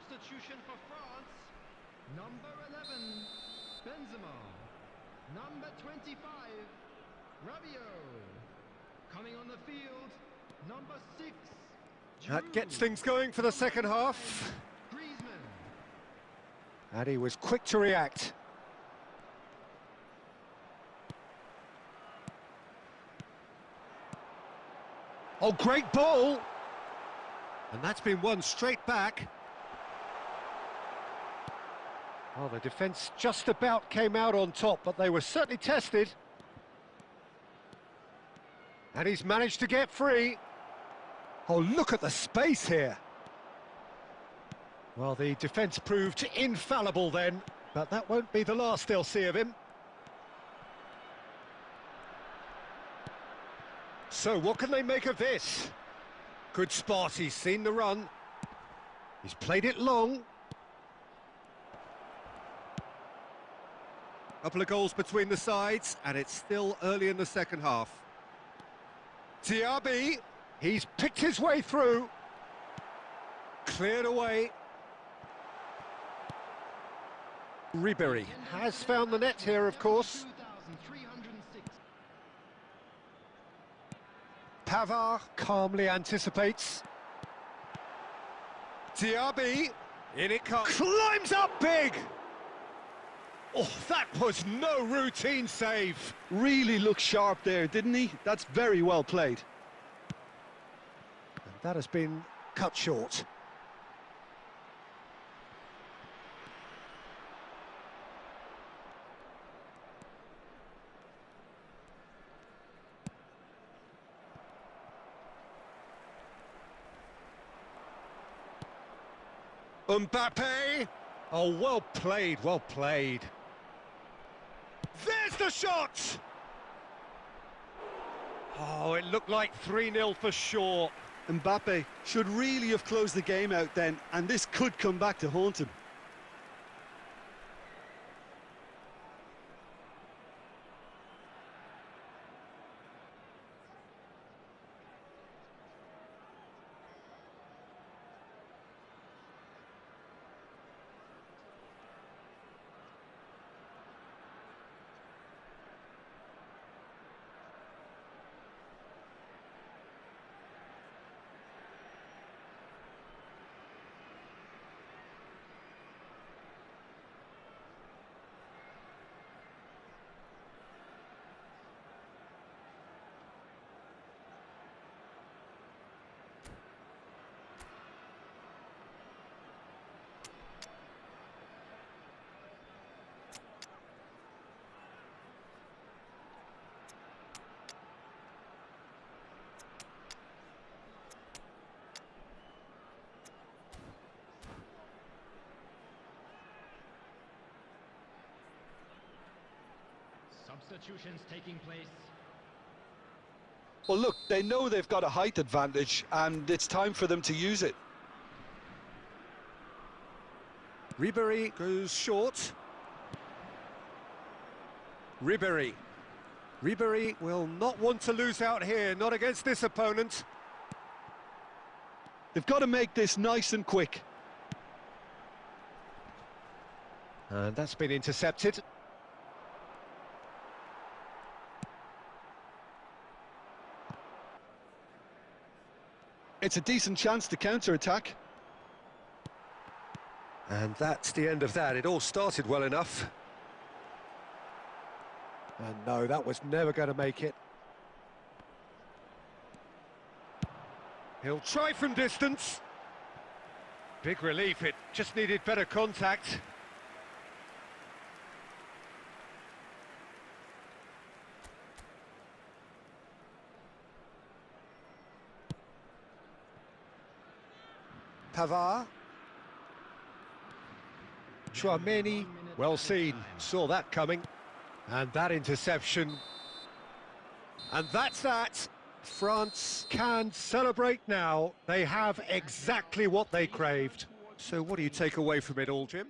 Substitution for France. Number 11, Benzema. Number 25, Rabiot. Coming on the field, number 6. That gets things going for the second half. Griezmann. And he was quick to react. Oh, great ball! And that's been won straight back. Well, the defence just about came out on top, but they were certainly tested. And he's managed to get free. Oh, look at the space here. Well, the defence proved infallible then, but that won't be the last they'll see of him. So, what can they make of this? Good spot, he's seen the run. He's played it long. Couple of goals between the sides, and it's still early in the second half. Diaby, he's picked his way through. Cleared away. Ribery has found the net here, of course. Pavard calmly anticipates. Diaby, in it comes. Climbs up big! Oh, that was no routine save. Really looked sharp there, didn't he? That's very well played. And that has been cut short. Mbappe! Oh, well played, well played. There's the shot! Oh, it looked like 3-0 for sure. Mbappe should really have closed the game out then, and this could come back to haunt him. Substitutions taking place. Well, look, they know they've got a height advantage, and it's time for them to use it. Ribery goes short. Ribery. Ribery will not want to lose out here, not against this opponent. They've got to make this nice and quick. And that's been intercepted. It's a decent chance to counter-attack. And that's the end of that. It all started well enough. And no, that was never going to make it. He'll try from distance. Big relief, it just needed better contact. Pavard. Chouameni, well seen, saw that coming. And that interception. And that's that. France can celebrate now. They have exactly what they craved. So what do you take away from it all, Jim?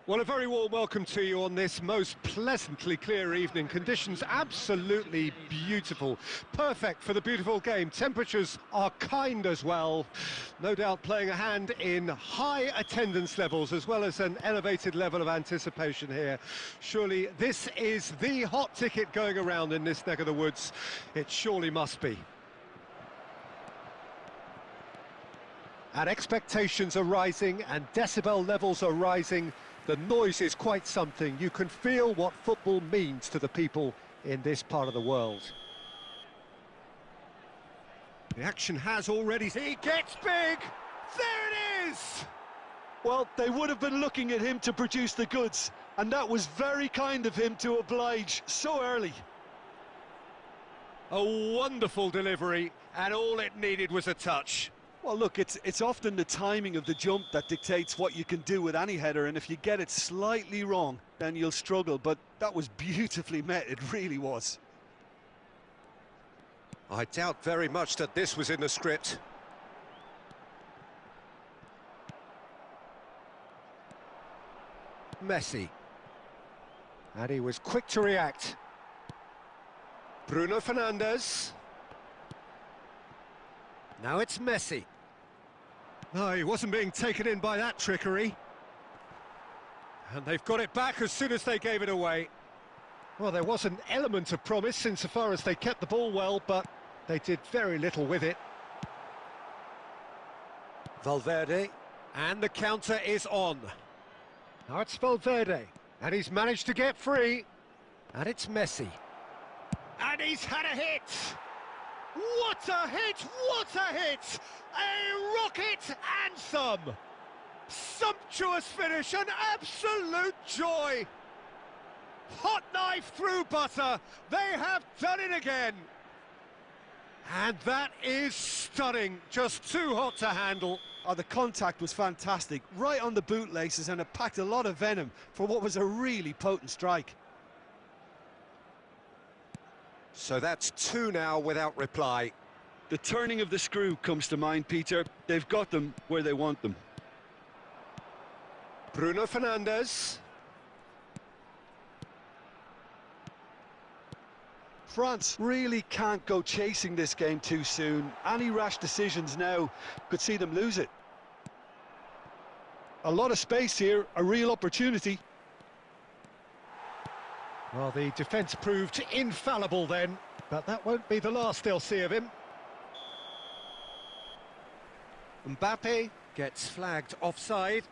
Well, a very warm welcome to you on this most pleasantly clear evening. Conditions absolutely beautiful. Perfect for the beautiful game. Temperatures are kind as well. No doubt playing a hand in high attendance levels as well as an elevated level of anticipation here. Surely this is the hot ticket going around in this neck of the woods. It surely must be. And expectations are rising and decibel levels are rising. The noise is quite something. You can feel what football means to the people in this part of the world. The action has already... He gets big! There it is! Well, they would have been looking at him to produce the goods, and that was very kind of him to oblige so early. A wonderful delivery, and all it needed was a touch. Well, look, it's often the timing of the jump that dictates what you can do with any header, and if you get it slightly wrong, then you'll struggle, but that was beautifully met, it really was. I doubt very much that this was in the script. Messi. And he was quick to react. Bruno Fernandes. Now it's Messi. No, he wasn't being taken in by that trickery. And they've got it back as soon as they gave it away. Well, there was an element of promise insofar as they kept the ball well, but they did very little with it. Valverde, and the counter is on. Now it's Valverde, and he's managed to get free. And it's Messi. And he's had a hit! What a hit! What a hit! A rocket anthem! Sumptuous finish, an absolute joy! Hot knife through butter, they have done it again! And that is stunning, just too hot to handle. Oh, the contact was fantastic, right on the bootlaces, and it packed a lot of venom for what was a really potent strike. So that's two now without reply. The turning of the screw comes to mind, Peter. They've got them where they want them. Bruno Fernandes. France really can't go chasing this game too soon. Any rash decisions now could see them lose it. A lot of space here, a real opportunity. Well, the defence proved infallible then, but that won't be the last they'll see of him. Mbappe gets flagged offside.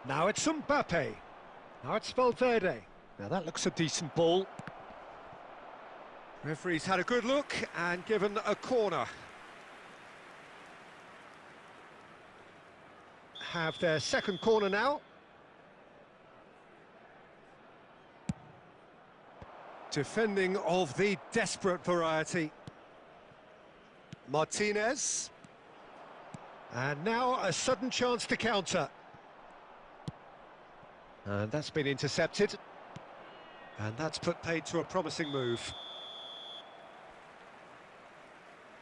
Now it's Mbappe. Now it's Valverde. Now that looks a decent ball. Referee's had a good look and given a corner. Have their second corner now. Defending of the desperate variety. Martinez. And now a sudden chance to counter. And that's been intercepted. And that's put paid to a promising move.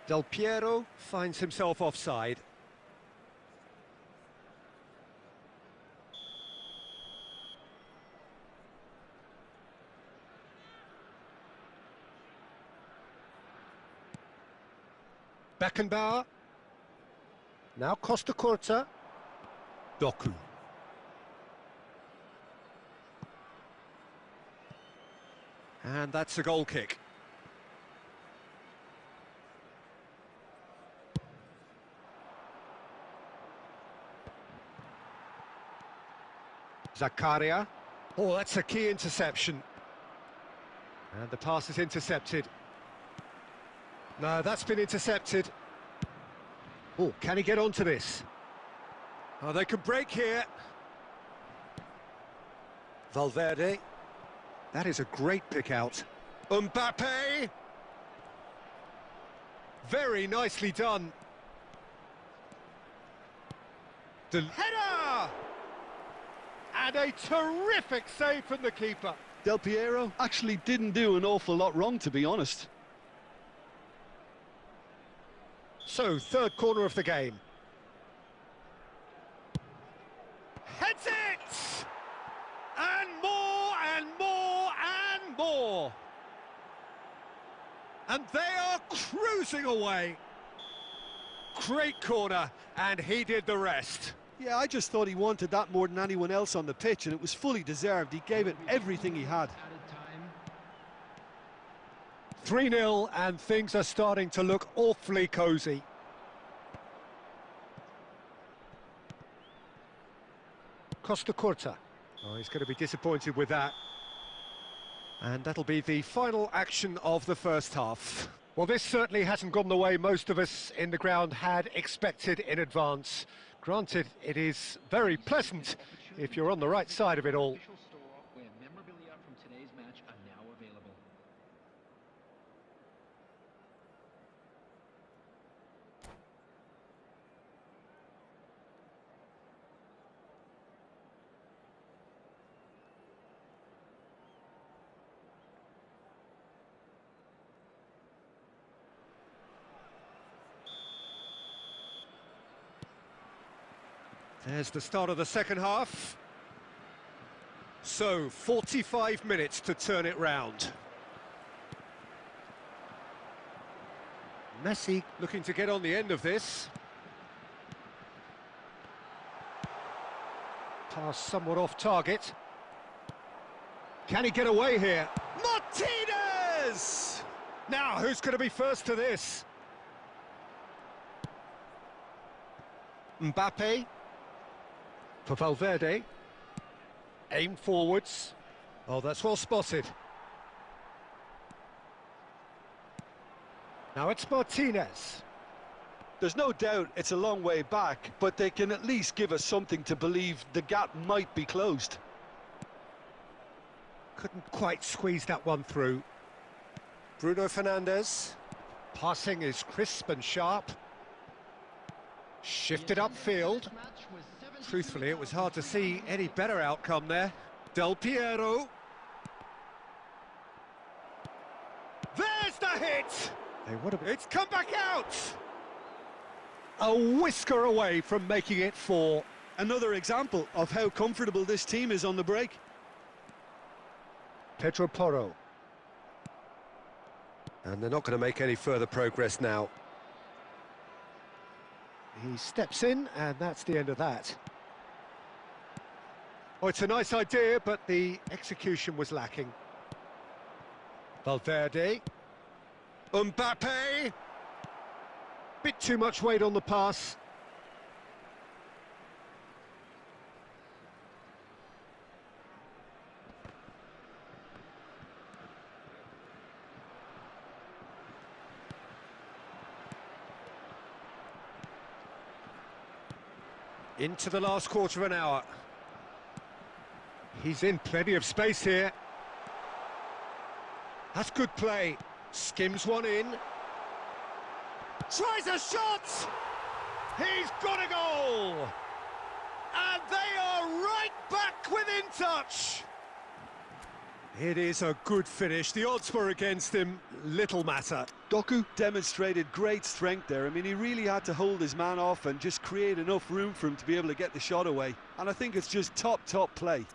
Del Piero finds himself offside. Beckenbauer. Now Costa Curta. Doku. And that's a goal kick. Zakaria. Oh, that's a key interception. And the pass is intercepted. No, that's been intercepted. Oh, can he get onto this? Oh, they could break here. Valverde. That is a great pick out. Mbappe! Very nicely done. Header! And a terrific save from the keeper. Del Piero actually didn't do an awful lot wrong, to be honest. So, third corner of the game. Heads it! And more, and more, and more! And they are cruising away. Great corner, and he did the rest. Yeah, I just thought he wanted that more than anyone else on the pitch, and it was fully deserved. He gave it everything he had. 3-0, and things are starting to look awfully cosy. Costa Curta. Oh, he's going to be disappointed with that. And that'll be the final action of the first half. Well, this certainly hasn't gone the way most of us in the ground had expected in advance. Granted, it is very pleasant if you're on the right side of it all. Where memorabilia from today's match are now available. There's the start of the second half. So, 45 minutes to turn it round. Messi looking to get on the end of this. Pass somewhat off target. Can he get away here? Martinez! Now, who's going to be first to this? Mbappe. For Valverde. Aim forwards. Oh, that's well spotted. Now it's Martinez. There's no doubt it's a long way back, but they can at least give us something to believe the gap might be closed. Couldn't quite squeeze that one through. Bruno Fernandes. Passing is crisp and sharp. Shifted upfield. Truthfully, it was hard to see any better outcome there. Del Piero. There's the hit! It's come back out! A whisker away from making it 4. Another example of how comfortable this team is on the break. Pedro Porro. And they're not going to make any further progress now. He steps in, and that's the end of that. Oh, it's a nice idea, but the execution was lacking. Valverde. Mbappe. Bit too much weight on the pass. Into the last quarter of an hour. He's in plenty of space here. That's good play. Skims one in. Tries a shot! He's got a goal! And they are right back within touch! It is a good finish. The odds were against him. Little matter. Doku demonstrated great strength there. I mean, he really had to hold his man off and just create enough room for him to be able to get the shot away. And I think it's just top play.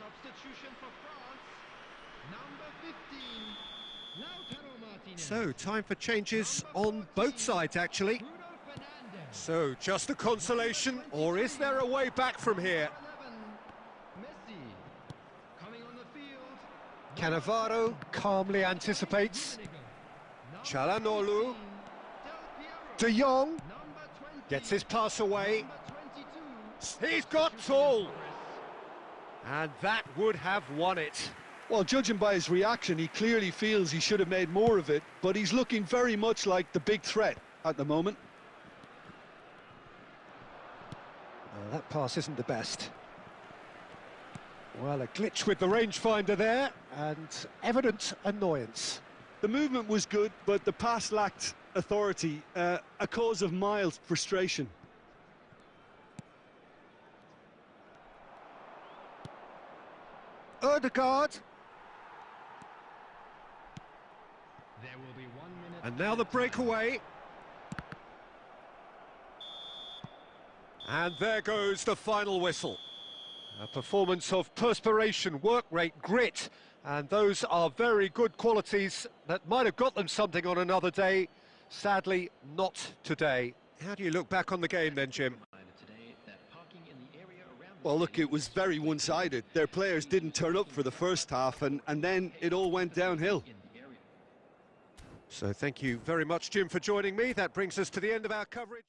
Substitution for France, number 15. Lautaro Martinez. So, time for changes on both sides, actually. Bruno Fernandes. So, just a consolation, or is there a way back from here? 11, Messi. Coming on the field. Cannavaro calmly anticipates. Çalhanoğlu. De Jong gets his pass away. He's got tall. And that would have won it. Well, judging by his reaction, he clearly feels he should have made more of it, but he's looking very much like the big threat at the moment. That pass isn't the best. Well, a glitch with the rangefinder there, and evident annoyance. The movement was good, but the pass lacked authority, a cause of mild frustration. Ødegaard. There will be 1 minute. And now the breakaway. And there goes the final whistle. A performance of perspiration, work rate, grit, and those are very good qualities that might have got them something on another day. Sadly, not today. How do you look back on the game then, Jim? Well, look, it was very one-sided. Their players didn't turn up for the first half, and then it all went downhill. So thank you very much, Jim, for joining me. That brings us to the end of our coverage.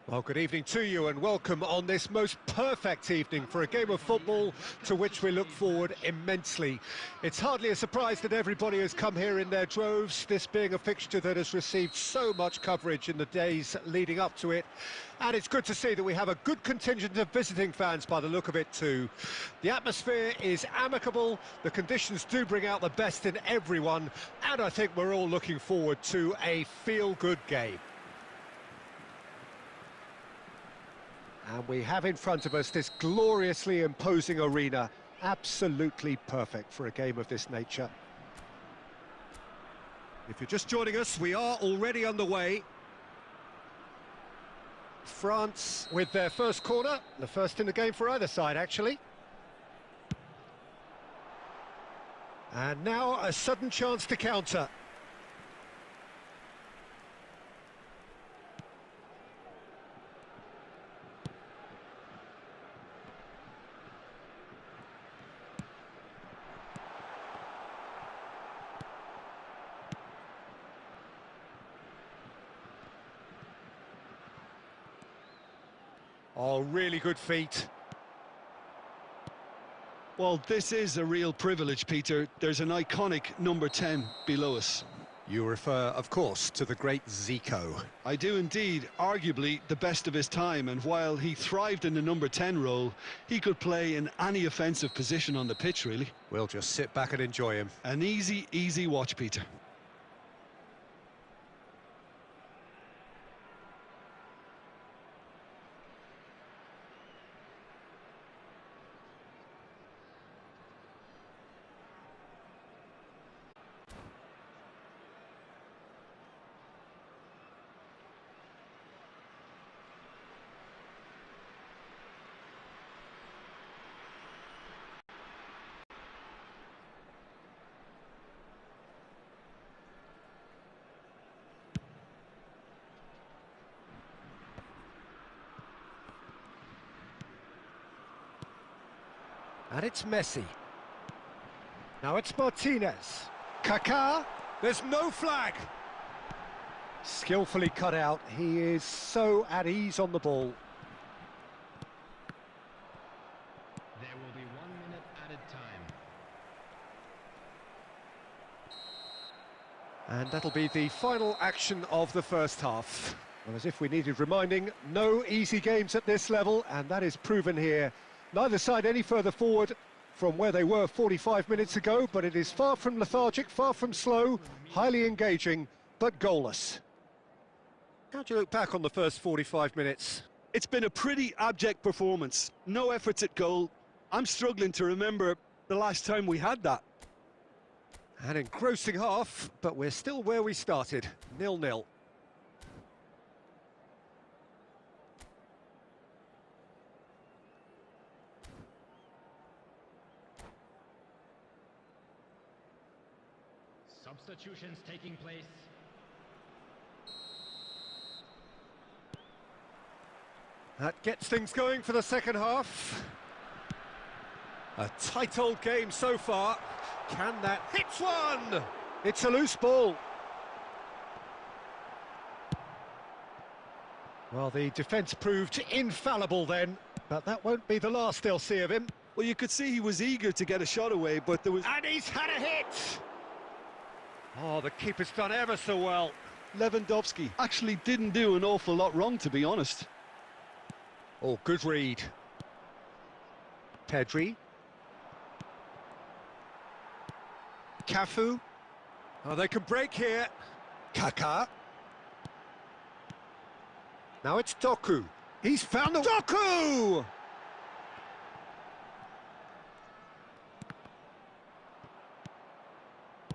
Well, good evening to you and welcome on this most perfect evening for a game of football to which we look forward immensely. It's hardly a surprise that everybody has come here in their droves, this being a fixture that has received so much coverage in the days leading up to it. And it's good to see that we have a good contingent of visiting fans by the look of it too. The atmosphere is amicable, the conditions do bring out the best in everyone, and I think we're all looking forward to a feel-good game. And we have in front of us this gloriously imposing arena, absolutely perfect for a game of this nature. If you're just joining us, we are already underway. France with their first corner, the first in the game for either side, actually. And now a sudden chance to counter. Oh, really good feet. Well, this is a real privilege, Peter. There's an iconic number 10 below us. You refer, of course, to the great Zico. I do indeed, arguably the best of his time, and while he thrived in the number 10 role, he could play in any offensive position on the pitch, really. We'll just sit back and enjoy him. An easy, easy watch, Peter. And it's Messi. Now it's Martinez. Kaká. There's no flag. Skillfully cut out. He is so at ease on the ball. There will be 1 minute added time. And that'll be the final action of the first half. Well, as if we needed reminding, no easy games at this level, and that is proven here. Neither side any further forward from where they were 45 minutes ago, but it is far from lethargic, far from slow, highly engaging, but goalless. How do you look back on the first 45 minutes? It's been a pretty abject performance. No efforts at goal. I'm struggling to remember the last time we had that. An engrossing half, but we're still where we started, 0-0. Substitutions taking place. That gets things going for the second half. A tight old game so far. Can that hits one? It's a loose ball. Well, the defence proved infallible then, but that won't be the last they'll see of him. Well, you could see he was eager to get a shot away, but there was... And he's had a hit! Oh, the keeper's done ever so well. Lewandowski actually didn't do an awful lot wrong, to be honest. Oh, good read. Pedri. Cafu. Oh, they can break here. Kaká. Now it's Doku. He's found the... Doku!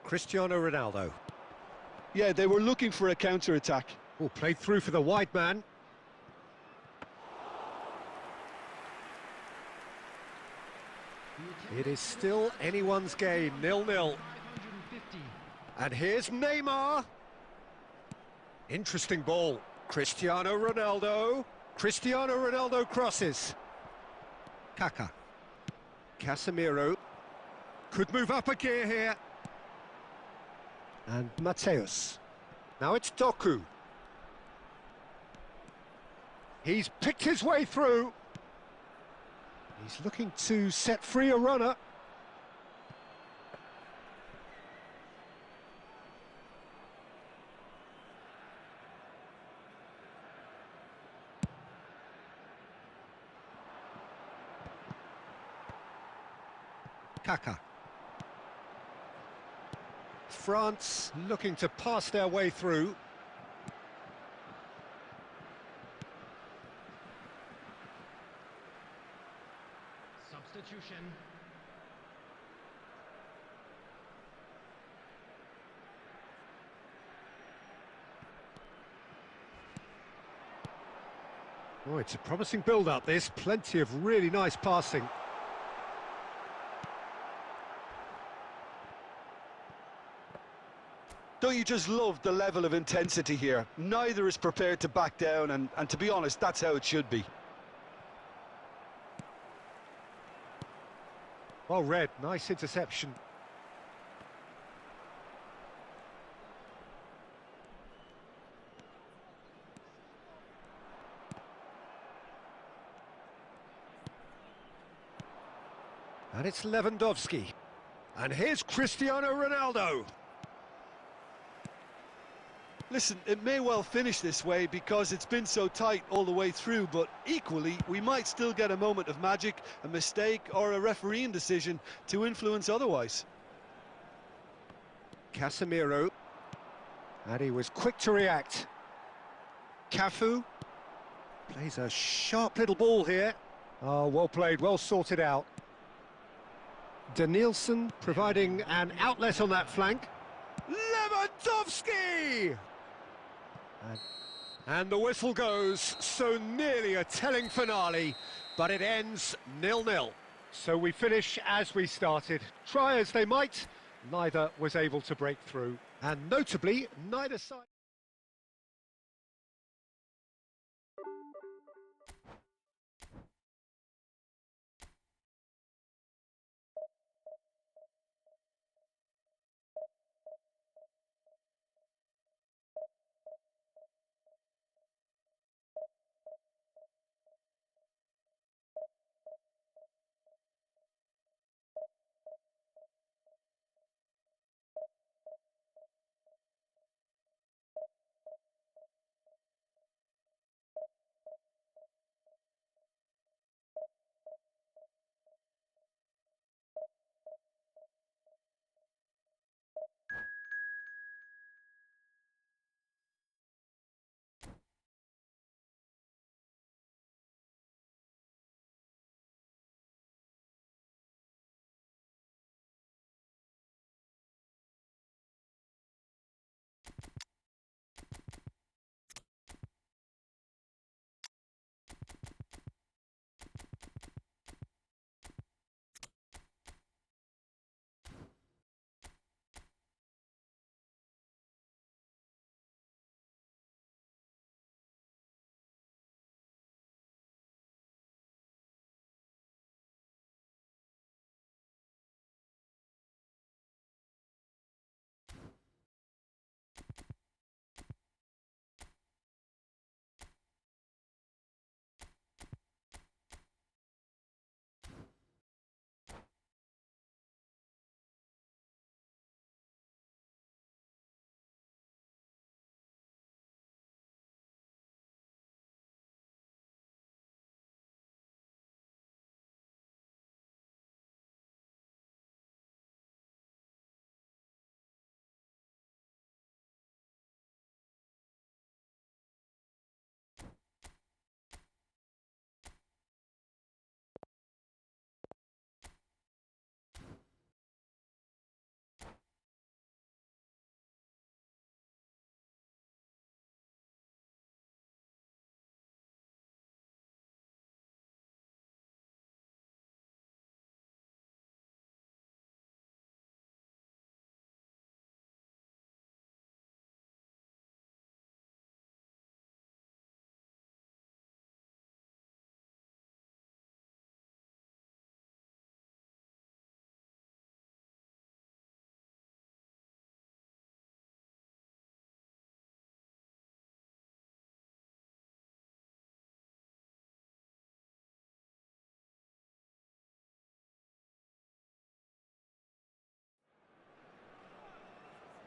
Cristiano Ronaldo. Yeah, they were looking for a counter-attack. Oh, played through for the wide man. It is still anyone's game, 0-0. And here's Neymar. Interesting ball. Cristiano Ronaldo. Cristiano Ronaldo crosses. Kaká. Casemiro. Could move up a gear here. And Mateus. Now it's Doku. He's picked his way through. He's looking to set free a runner. Kaka. France looking to pass their way through. Substitution. Oh, it's a promising build-up, this. Plenty of really nice passing. Don't you just love the level of intensity here? Neither is prepared to back down, and to be honest, that's how it should be. Well read, nice interception. And it's Lewandowski. And here's Cristiano Ronaldo. Listen, it may well finish this way because it's been so tight all the way through, but equally, we might still get a moment of magic, a mistake, or a refereeing decision to influence otherwise. Casemiro. And he was quick to react. Cafu. Plays a sharp little ball here. Oh, well played, well sorted out. Danielson providing an outlet on that flank. Lewandowski! And the whistle goes, so nearly a telling finale, but it ends 0-0. So we finish as we started. Try as they might, neither was able to break through. And notably, neither side...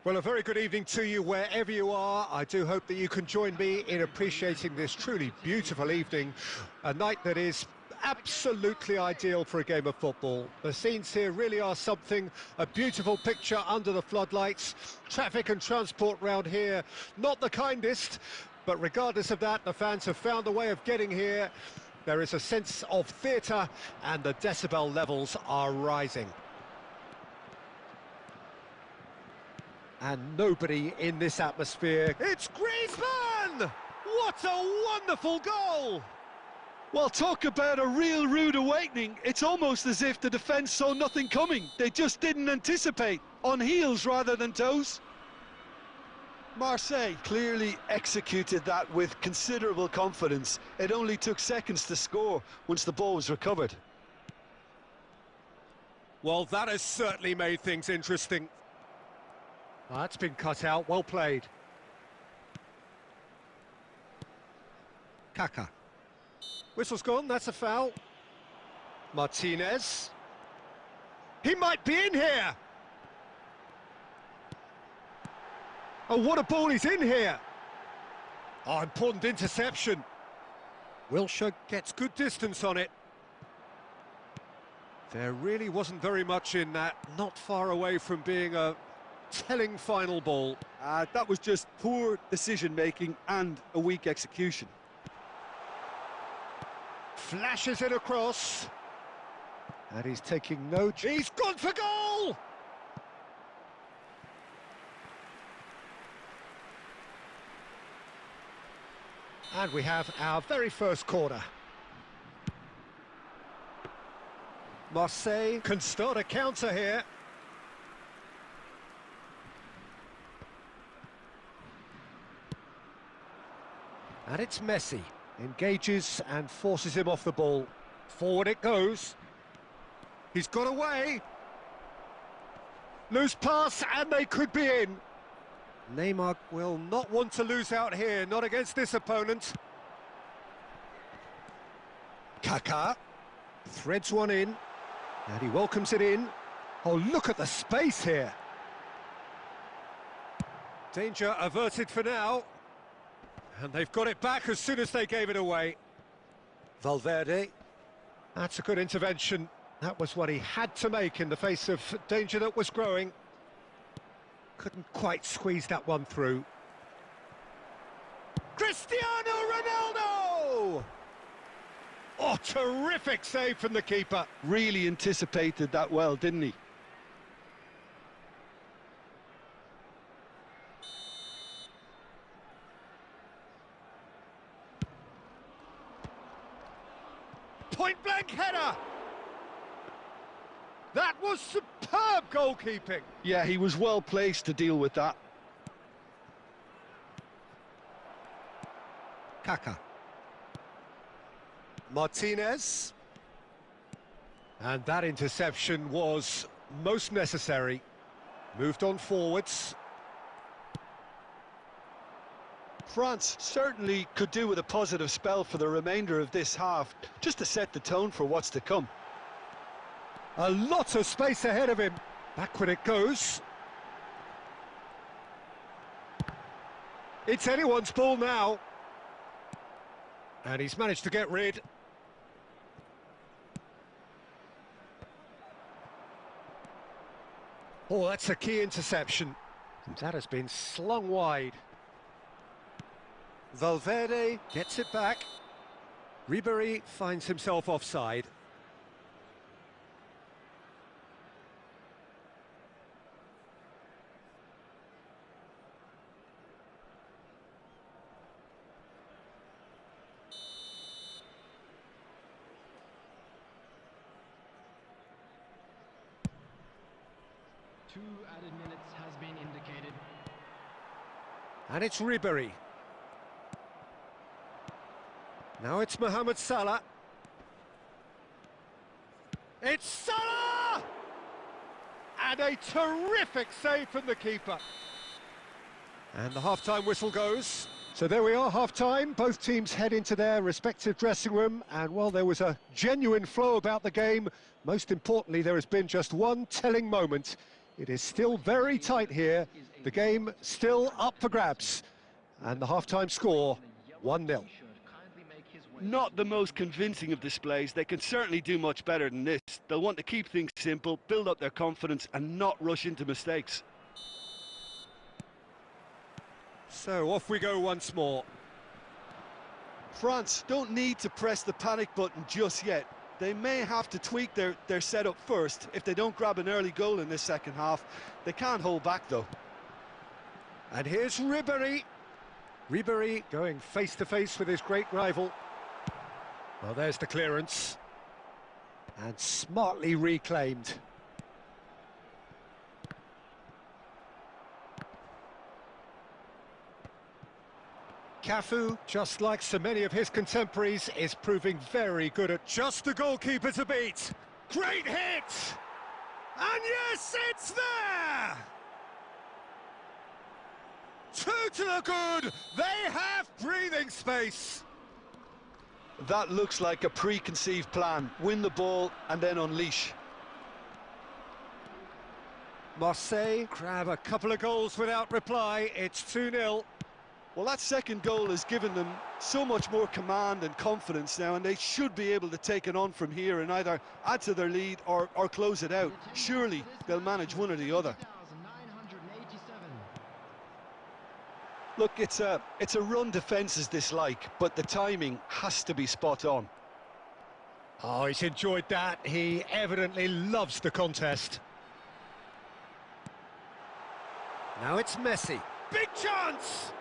Well, a very good evening to you wherever you are. I do hope that you can join me in appreciating this truly beautiful evening, a night that is absolutely ideal for a game of football. The scenes here really are something, a beautiful picture under the floodlights. Traffic and transport round here, not the kindest, but regardless of that, the fans have found a way of getting here. There is a sense of theatre and the decibel levels are rising. And nobody in this atmosphere. It's Griezmann! What a wonderful goal! Well, talk about a real rude awakening. It's almost as if the defence saw nothing coming. They just didn't anticipate. On heels rather than toes. Marseille clearly executed that with considerable confidence. It only took seconds to score once the ball was recovered. Well, that has certainly made things interesting. That's been cut out, well played. Kaka. Whistle's gone, that's a foul. Martinez. He might be in here! Oh, what a ball, he's in here! Oh, important interception. Wilshere gets good distance on it. There really wasn't very much in that, not far away from being a telling final ball. That was just poor decision-making and a weak execution. Flashes it across. And he's taking no... He's gone for goal! And we have our very first corner. Marseille can start a counter here. And it's Messi. Engages and forces him off the ball. Forward it goes. He's got away. Loose pass, and they could be in. Neymar will not want to lose out here, not against this opponent. Kaka threads one in, and he welcomes it in. Oh, look at the space here. Danger averted for now. And they've got it back as soon as they gave it away. Valverde. That's a good intervention. That was what he had to make in the face of danger that was growing. Couldn't quite squeeze that one through. Cristiano Ronaldo! Oh, terrific save from the keeper. Really anticipated that well, didn't he? Point-blank header! That was superb goalkeeping! Yeah, he was well placed to deal with that. Kaka. Martinez. And that interception was most necessary. Moved on forwards. France certainly could do with a positive spell for the remainder of this half, just to set the tone for what's to come. A lot of space ahead of him. Backward it goes. It's anyone's ball now. And he's managed to get rid. Oh, that's a key interception. That has been slung wide. Valverde gets it back. Ribéry finds himself offside. Two added minutes has been indicated. And it's Ribéry. Now it's Mohamed Salah. It's Salah! And a terrific save from the keeper. And the half-time whistle goes. So there we are, half-time. Both teams head into their respective dressing room. And while there was a genuine flow about the game, most importantly, there has been just one telling moment. It is still very tight here, The game still up for grabs, and the half-time score 1-0. Not the most convincing of displays. They can certainly do much better than this. They'll want to keep things simple, build up their confidence and not rush into mistakes. So off we go once more. France don't need to press the panic button just yet. They may have to tweak their setup first. If they don't grab an early goal in this second half, they can't hold back though. And here's Ribéry. Ribéry going face-to-face with his great rival. Well, there's the clearance. And smartly reclaimed. Cafu, just like so many of his contemporaries, is proving very good at just the goalkeeper to beat. Great hit! And yes, it's there! 2 to the good! They have breathing space! That looks like a preconceived plan. Win the ball and then unleash. Marseille grab a couple of goals without reply. It's 2-0. Well, that second goal has given them so much more command and confidence now, and they should be able to take it on from here and either add to their lead or close it out. Surely they'll manage one or the other. Look, it's a run defence's dislike, but the timing has to be spot on. Oh, he's enjoyed that. He evidently loves the contest. Now it's Messi. Big chance!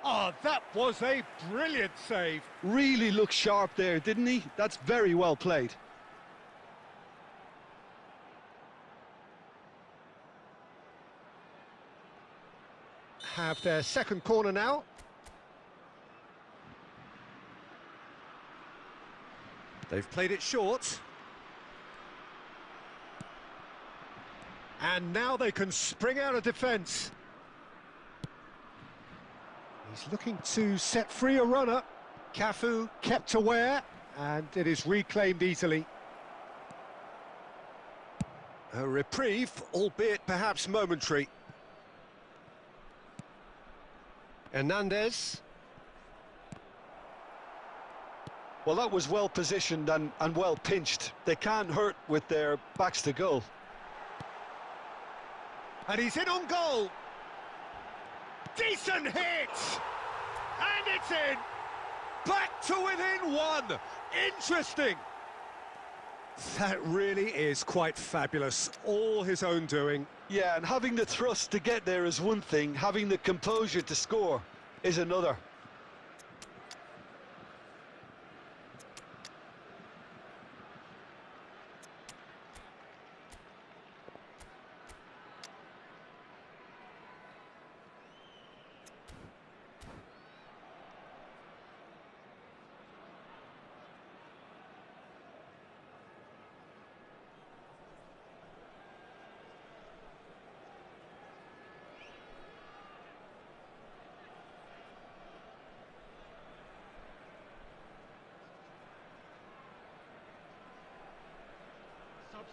Oh, that was a brilliant save. Really looked sharp there, didn't he? That's very well played. Have their second corner now. They've played it short. And now they can spring out of defence. He's looking to set free a runner. Cafu kept aware, and it is reclaimed easily. A reprieve, albeit perhaps momentary. Hernandez. Well, that was well positioned and well pinched. They can't hurt with their backs to goal. And he's in on goal. Decent hit! And it's in! Back to within one! Interesting! That really is quite fabulous. All his own doing. Yeah, and having the thrust to get there is one thing. Having the composure to score is another.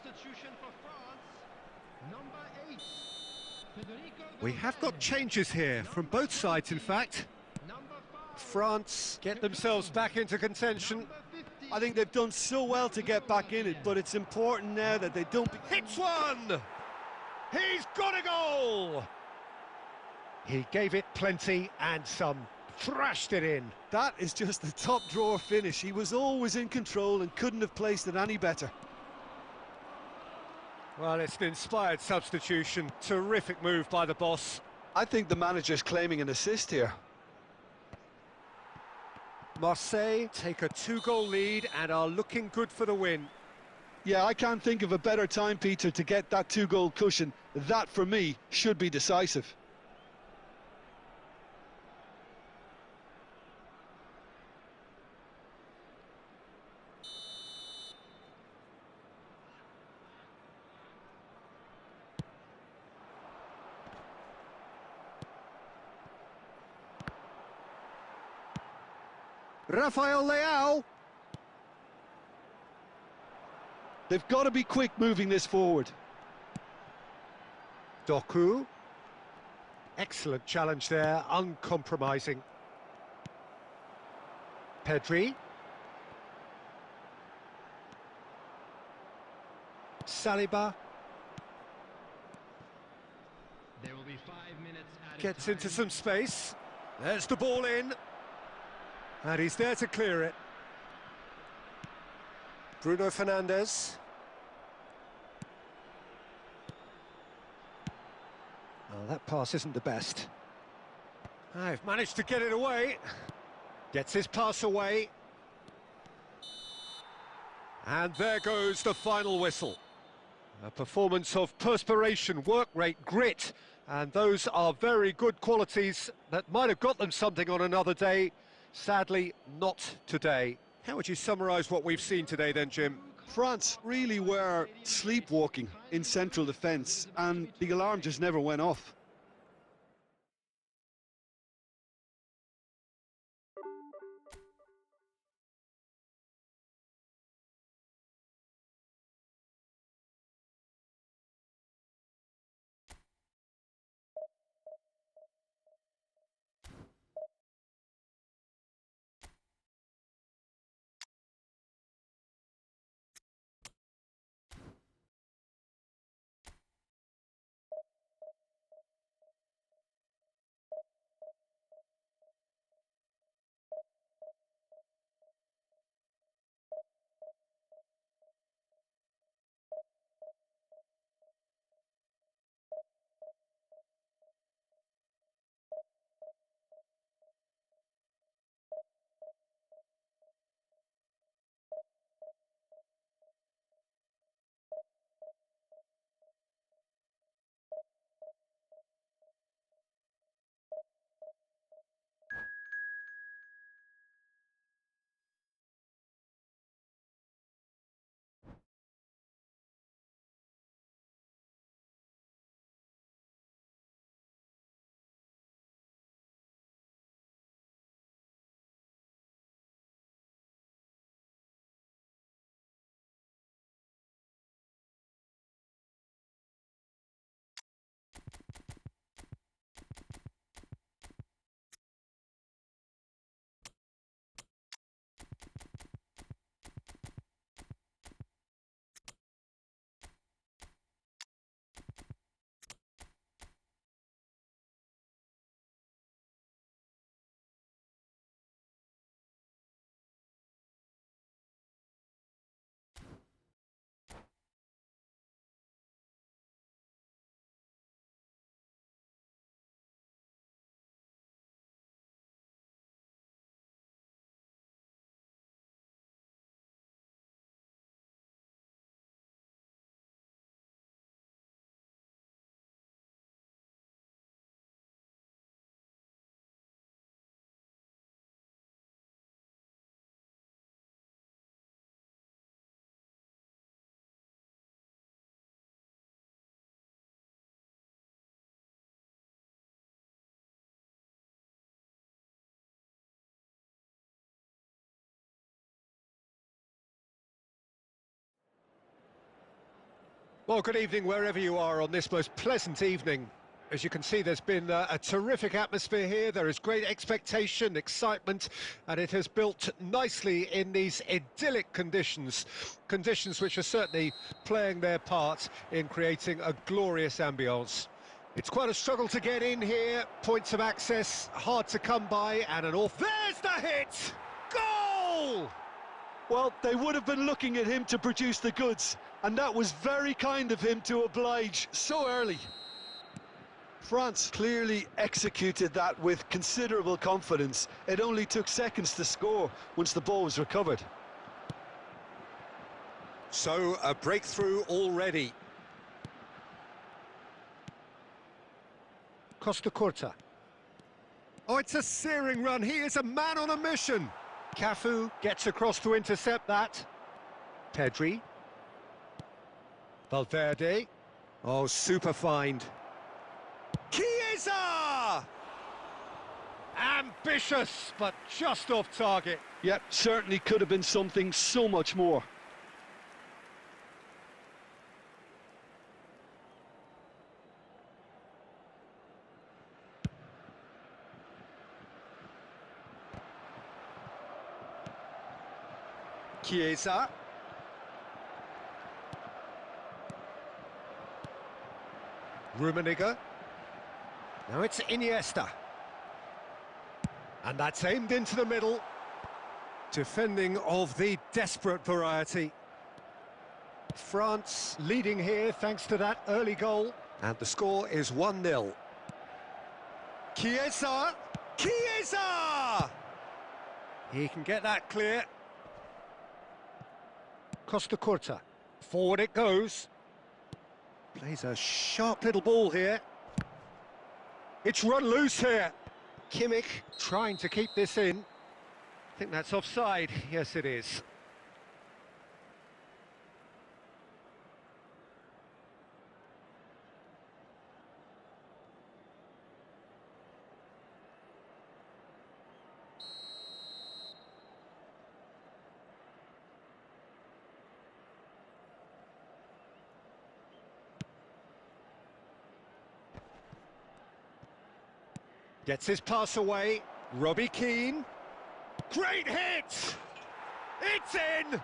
Substitution for France, number 8. We have got changes here, from both sides in fact. France get themselves back into contention. I think they've done so well to get back in it, but it's important now that they don't... Hits one! He's got a goal! He gave it plenty and some. Thrashed it in. That is just the top drawer finish. He was always in control and couldn't have placed it any better. Well, it's an inspired substitution. Terrific move by the boss. I think the manager's claiming an assist here. Marseille take a 2-goal lead and are looking good for the win. Yeah, I can't think of a better time, Peter, to get that 2-goal cushion. That, for me, should be decisive. Rafael Leao. They've got to be quick moving this forward. Doku. Excellent challenge there, uncompromising. Pedri. Saliba. There will be 5 minutes added Gets time. into some space. There's the ball in. And he's there to clear it. Bruno Fernandes. Oh, that pass isn't the best. I've managed to get it away. Gets his pass away. And there goes the final whistle. A performance of perspiration, work rate, grit, and those are very good qualities that might have got them something on another day. Sadly, not today. How would you summarise what we've seen today then, Jim? France really were sleepwalking in central defence, and the alarm just never went off. Well, good evening wherever you are on this most pleasant evening. As you can see, there's been a terrific atmosphere here. There is great expectation, excitement, and it has built nicely in these idyllic conditions. Conditions which are certainly playing their part in creating a glorious ambience. It's quite a struggle to get in here. Points of access hard to come by, and an awful... There's the hit! Goal! Well, they would have been looking at him to produce the goods, and that was very kind of him to oblige so early. France clearly executed that with considerable confidence. It only took seconds to score once the ball was recovered. So, a breakthrough already. Costa Curta. Oh, it's a searing run. He is a man on a mission. Cafu gets across to intercept that. Pedri. Valverde. Oh, super find. Chiesa! Ambitious, but just off target. Yep, certainly could have been something so much more. Chiesa. Rummenigge. Now it's Iniesta. And that's aimed into the middle. Defending of the desperate variety. France leading here thanks to that early goal. And the score is 1-0. Chiesa! Chiesa! He can get that clear. Costa Curta. Forward it goes. Plays a sharp little ball here. It's run loose here. Kimmich trying to keep this in. I think that's offside. Yes, it is. Gets his pass away. Robbie Keane. Great hit! It's in!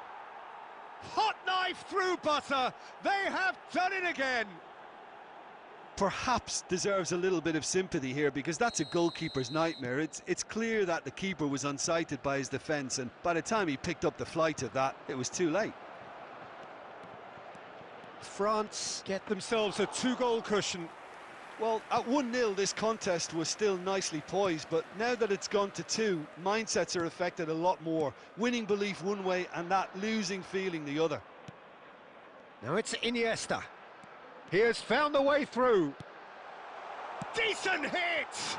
Hot knife through butter. They have done it again. Perhaps deserves a little bit of sympathy here, because that's a goalkeeper's nightmare. It's clear that the keeper was unsighted by his defence, and by the time he picked up the flight of that, it was too late. France get themselves a 2-goal cushion. Well, at 1-0 this contest was still nicely poised, but now that it's gone to 2, mindsets are affected a lot more. Winning belief one way and that losing feeling the other. Now it's Iniesta. He has found the way through. Decent hit!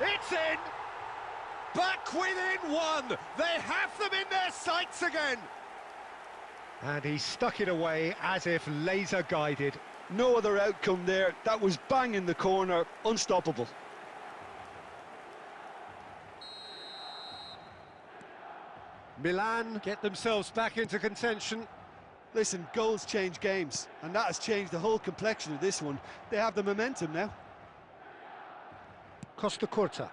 It's in! Back within 1! They have them in their sights again! And he stuck it away as if laser guided. No other outcome there. That was bang in the corner, unstoppable. Milan get themselves back into contention. Listen, goals change games, and that has changed the whole complexion of this one. They have the momentum now. Costa Curta.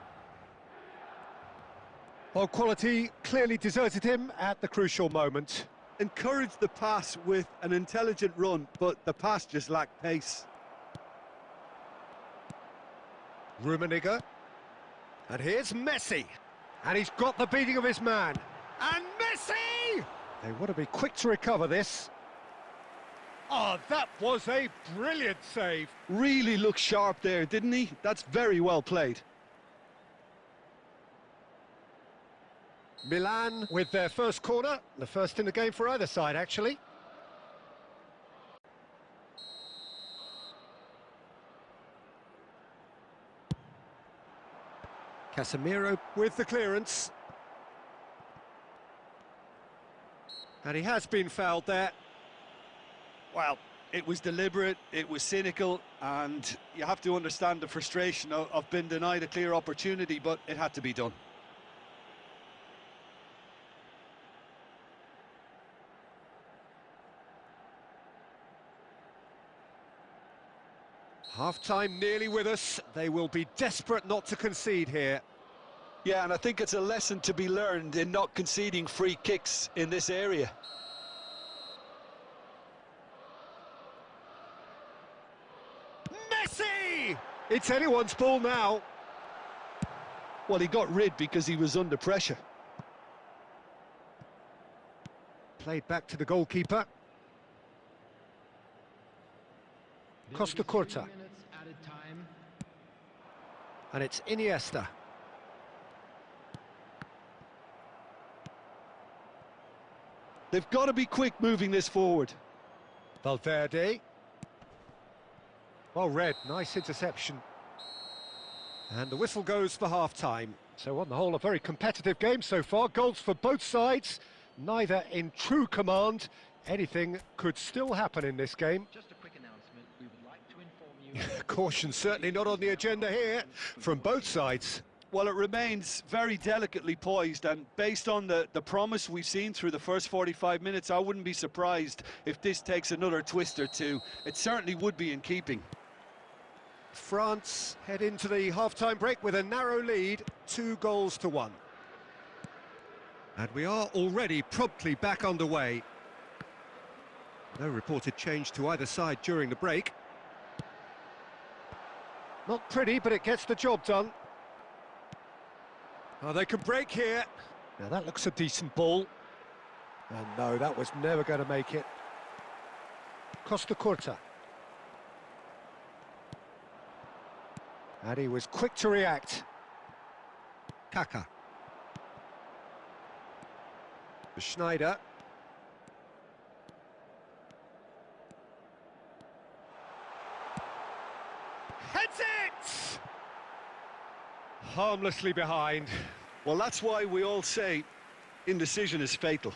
Well, quality clearly deserted him at the crucial moment. Encouraged the pass with an intelligent run, but the pass just lacked pace. Rummenigge. And here's Messi. And he's got the beating of his man. And Messi! They want to be quick to recover this. Oh, that was a brilliant save. Really looked sharp there, didn't he? That's very well played. Milan with their first corner, the first in the game for either side, actually. Casemiro with the clearance. And he has been fouled there. Well, it was deliberate, it was cynical, and you have to understand the frustration of being denied a clear opportunity, but it had to be done. Half-time nearly with us. They will be desperate not to concede here. Yeah, and I think it's a lesson to be learned in not conceding free kicks in this area. Messi! It's anyone's ball now. Well, he got rid because he was under pressure. Played back to the goalkeeper. Costa Curta. And it's Iniesta. They've got to be quick moving this forward. Valverde. Well read, nice interception. And the whistle goes for half-time. So on the whole, a very competitive game so far. Goals for both sides, neither in true command. Anything could still happen in this game. Just a quick announcement. We would like to inform you... Caution certainly not on the agenda here from both sides. Well, it remains very delicately poised, and based on the promise we've seen through the first 45 minutes, I wouldn't be surprised if this takes another twist or two. It certainly would be in keeping. France head into the half-time break with a narrow lead, 2-1. And we are already promptly back underway. No reported change to either side during the break. Not pretty, but it gets the job done. Oh, they can break here. Now that looks a decent ball. And no, that was never going to make it. Costa Curta. And he was quick to react. Kaka. Schneider. Heads it! Harmlessly behind. Well, that's why we all say indecision is fatal.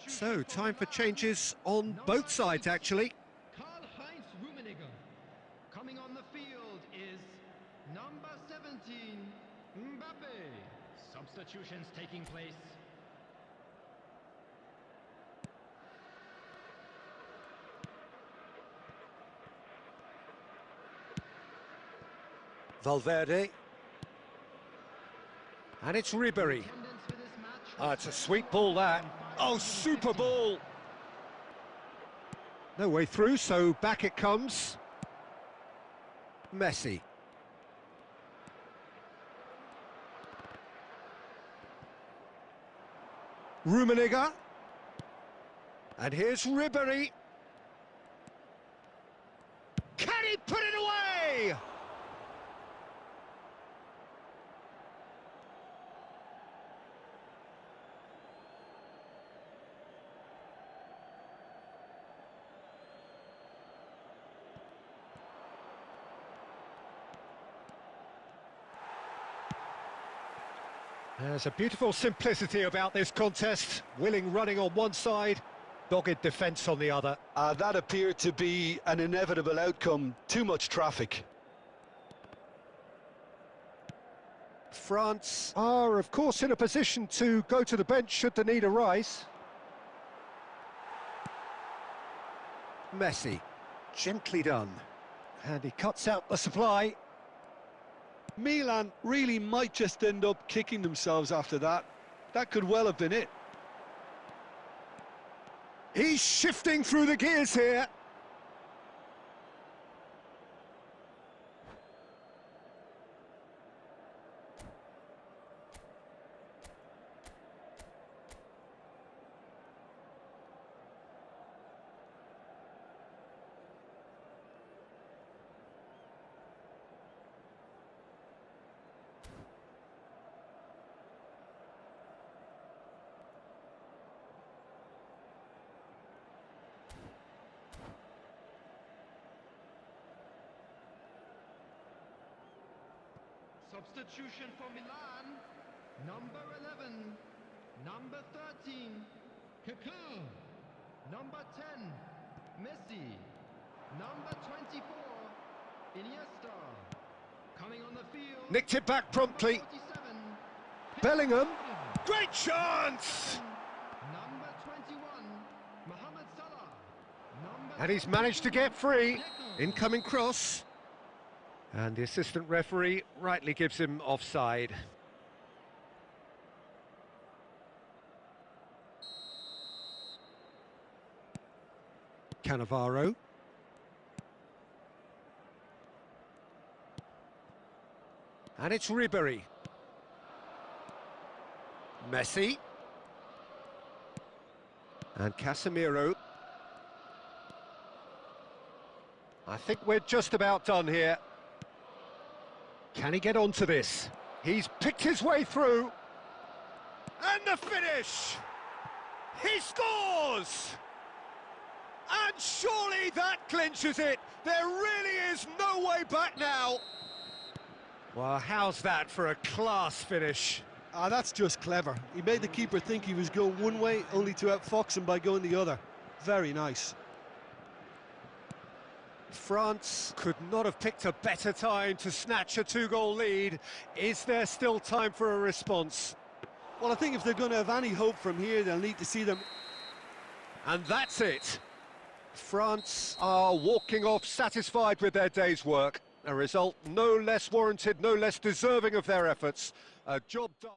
So, time for changes on both sides, actually. Karl-Heinz Rummenigge. Coming on the field is number 17, Mbappe. Substitutions taking place. Valverde. And it's Ribery. It's a sweet ball, that. Oh, super ball! No way through, so back it comes. Messi. Rummenigge. And here's Ribery. Can he put it away? There's a beautiful simplicity about this contest. Willing running on one side, dogged defence on the other. That appeared to be an inevitable outcome. Too much traffic. France are, of course, in a position to go to the bench should the need arise. Messi, gently done. And he cuts out the supply. Milan really might just end up kicking themselves after that. That could well have been it. He's shifting through the gears here. Substitution for Milan, number 11, number 13, Kaká, number 10, Messi, number 24, Iniesta. Coming on the field, Nicked it back promptly. 47, Bellingham, great chance! number 21, Mohamed Salah, number And he's managed to get free. 22, Incoming cross. And the assistant referee rightly gives him offside. Cannavaro. And it's Ribery. Messi. And Casemiro. I think we're just about done here. Can he get onto this? He's picked his way through. And the finish! He scores! And surely that clinches it. There really is no way back now. Well, how's that for a class finish? Ah, that's just clever. He made the keeper think he was going one way, only to outfox him by going the other. Very nice. France could not have picked a better time to snatch a two-goal lead. Is there still time for a response? Well, I think if they're going to have any hope from here, they'll need to see them. And that's it. France are walking off satisfied with their day's work. A result no less warranted, no less deserving of their efforts. A job done.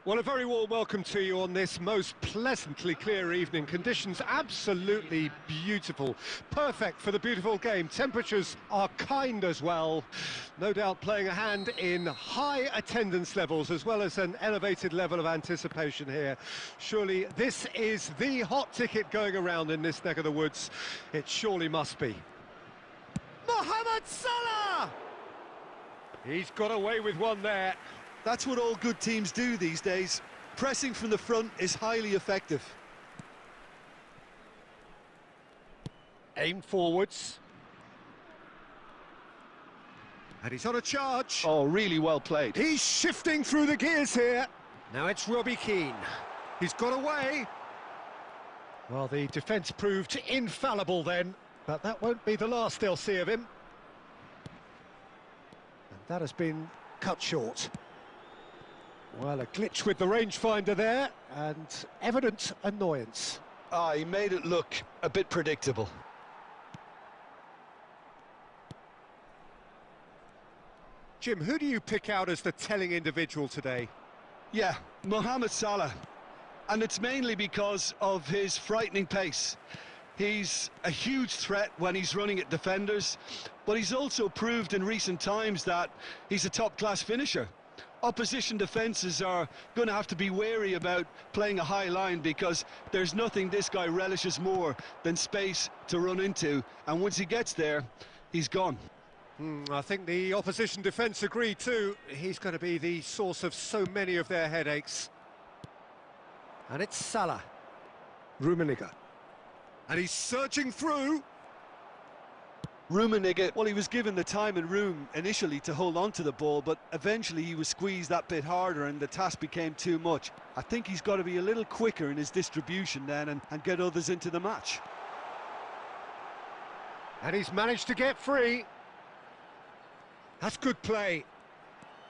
Well, a very warm welcome to you on this most pleasantly clear evening. Conditions absolutely beautiful. Perfect for the beautiful game. Temperatures are kind as well. No doubt playing a hand in high attendance levels as well as an elevated level of anticipation here. Surely this is the hot ticket going around in this neck of the woods. It surely must be. Mohamed Salah! He's got away with one there. That's what all good teams do these days. Pressing from the front is highly effective. Aim forwards. And he's on a charge. Oh, really well played. He's shifting through the gears here. Now it's Robbie Keane. He's got away. Well, the defence proved infallible then, but that won't be the last they'll see of him. And that has been cut short. Well, a glitch with the rangefinder there, and evident annoyance. Ah, he made it look a bit predictable. Jim, who do you pick out as the telling individual today? Yeah, Mohamed Salah. And it's mainly because of his frightening pace. He's a huge threat when he's running at defenders, but he's also proved in recent times that he's a top-class finisher. Opposition defences are going to have to be wary about playing a high line because there's nothing this guy relishes more than space to run into, and once he gets there, he's gone. I think the opposition defence agree too. He's going to be the source of so many of their headaches. And it's Salah. Rummenigge. And he's surging through. Rummenigge, well, he was given the time and room initially to hold on to the ball, but eventually he was squeezed that bit harder and the task became too much. I think he's got to be a little quicker in his distribution then and get others into the match. And he's managed to get free. That's good play.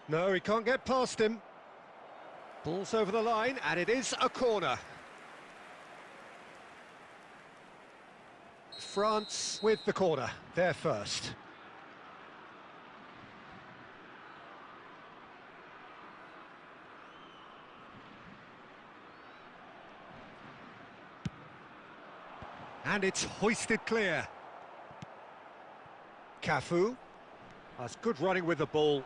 No, he can't get past him. Ball's over the line, and it is a corner. France with the corner, they're first. And it's hoisted clear. Cafu. That's good running with the ball.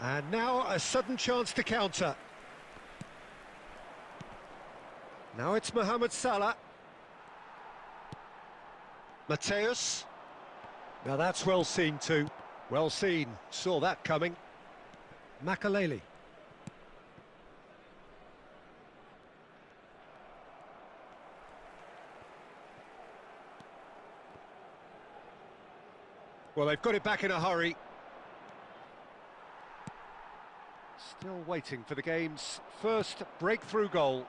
And now a sudden chance to counter. Now it's Mohamed Salah. Mateus. Now that's well seen too. Well seen. Saw that coming. Makaleli. Well, they've got it back in a hurry. Still waiting for the game's first breakthrough goal.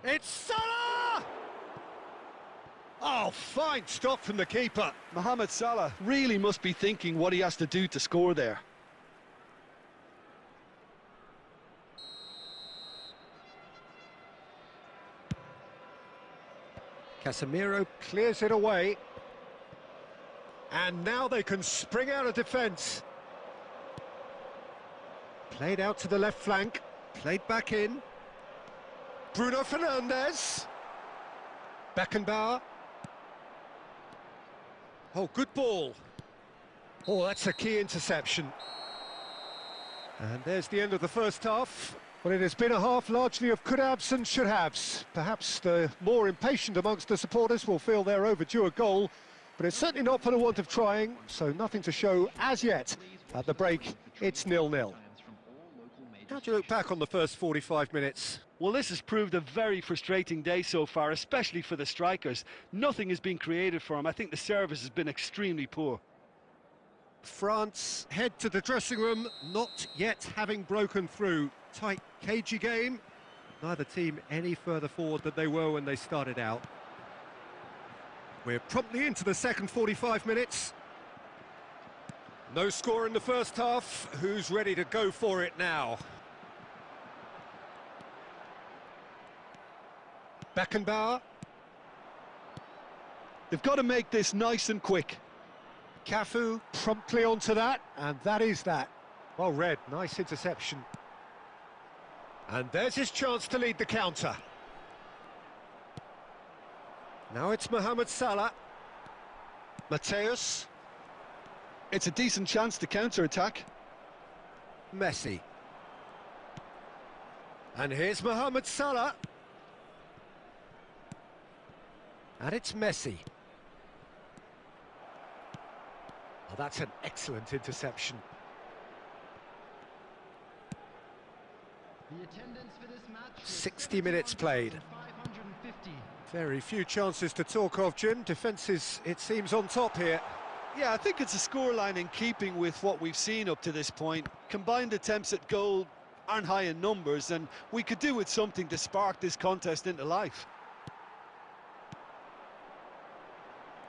It's Salah! Oh, fine stop from the keeper. Mohamed Salah really must be thinking what he has to do to score there. Casemiro clears it away. And now they can spring out of defence. Played out to the left flank. Played back in. Bruno Fernandes. Beckenbauer. Oh, good ball. Oh, that's a key interception. And there's the end of the first half. Well, it has been a half largely of could-haves and should-haves. Perhaps the more impatient amongst the supporters will feel they're overdue a goal, but it's certainly not for the want of trying, so nothing to show as yet. At the break, it's 0-0. How do you look back on the first 45 minutes? Well, this has proved a very frustrating day so far, especially for the strikers. Nothing has been created for them. I think the service has been extremely poor. France head to the dressing room, not yet having broken through. Tight, cagey game. Neither team any further forward than they were when they started out. We're promptly into the second 45 minutes. No score in the first half. Who's ready to go for it now? Beckenbauer. They've got to make this nice and quick. Cafu promptly onto that, and that is that. Well read, nice interception. And there's his chance to lead the counter. Now it's Mohamed Salah. Mateus. It's a decent chance to counter-attack. Messi. And here's Mohamed Salah. And it's Messi. Oh, that's an excellent interception. The attendance for this match 60 minutes played. 550. Very few chances to talk of, Jim. Defence is, it seems, on top here. Yeah, I think it's a scoreline in keeping with what we've seen up to this point. Combined attempts at goal aren't high in numbers, and we could do with something to spark this contest into life.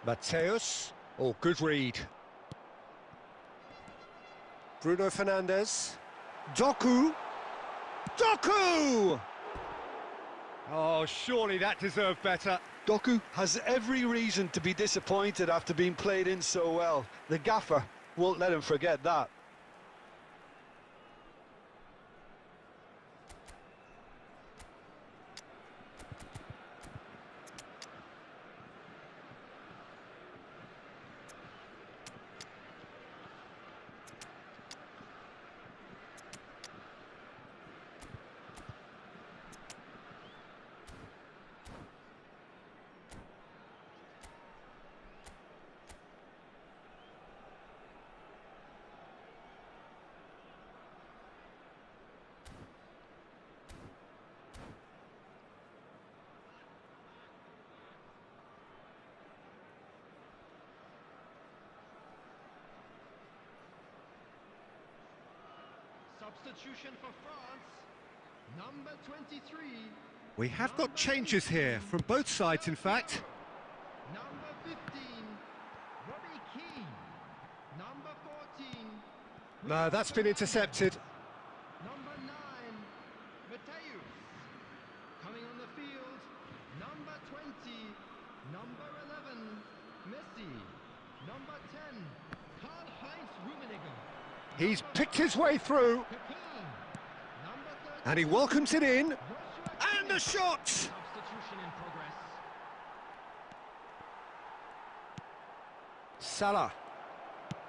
Mateus. Oh, good read. Bruno Fernandes. Doku. Doku! Oh, surely that deserved better. Doku has every reason to be disappointed after being played in so well. The gaffer won't let him forget that. Substitution for France, number 23. We have got changes here from both sides, in fact. Number 15, Robbie Keane. Number 14. No, that's been intercepted. Number 9, Mateus. Coming on the field, number 20. Number 11, Messi. Number 10, Karl-Heinz Rummenigge. He's picked his way through, Number 13, and he welcomes it in. Joshua And the shot! Substitution in progress. Salah.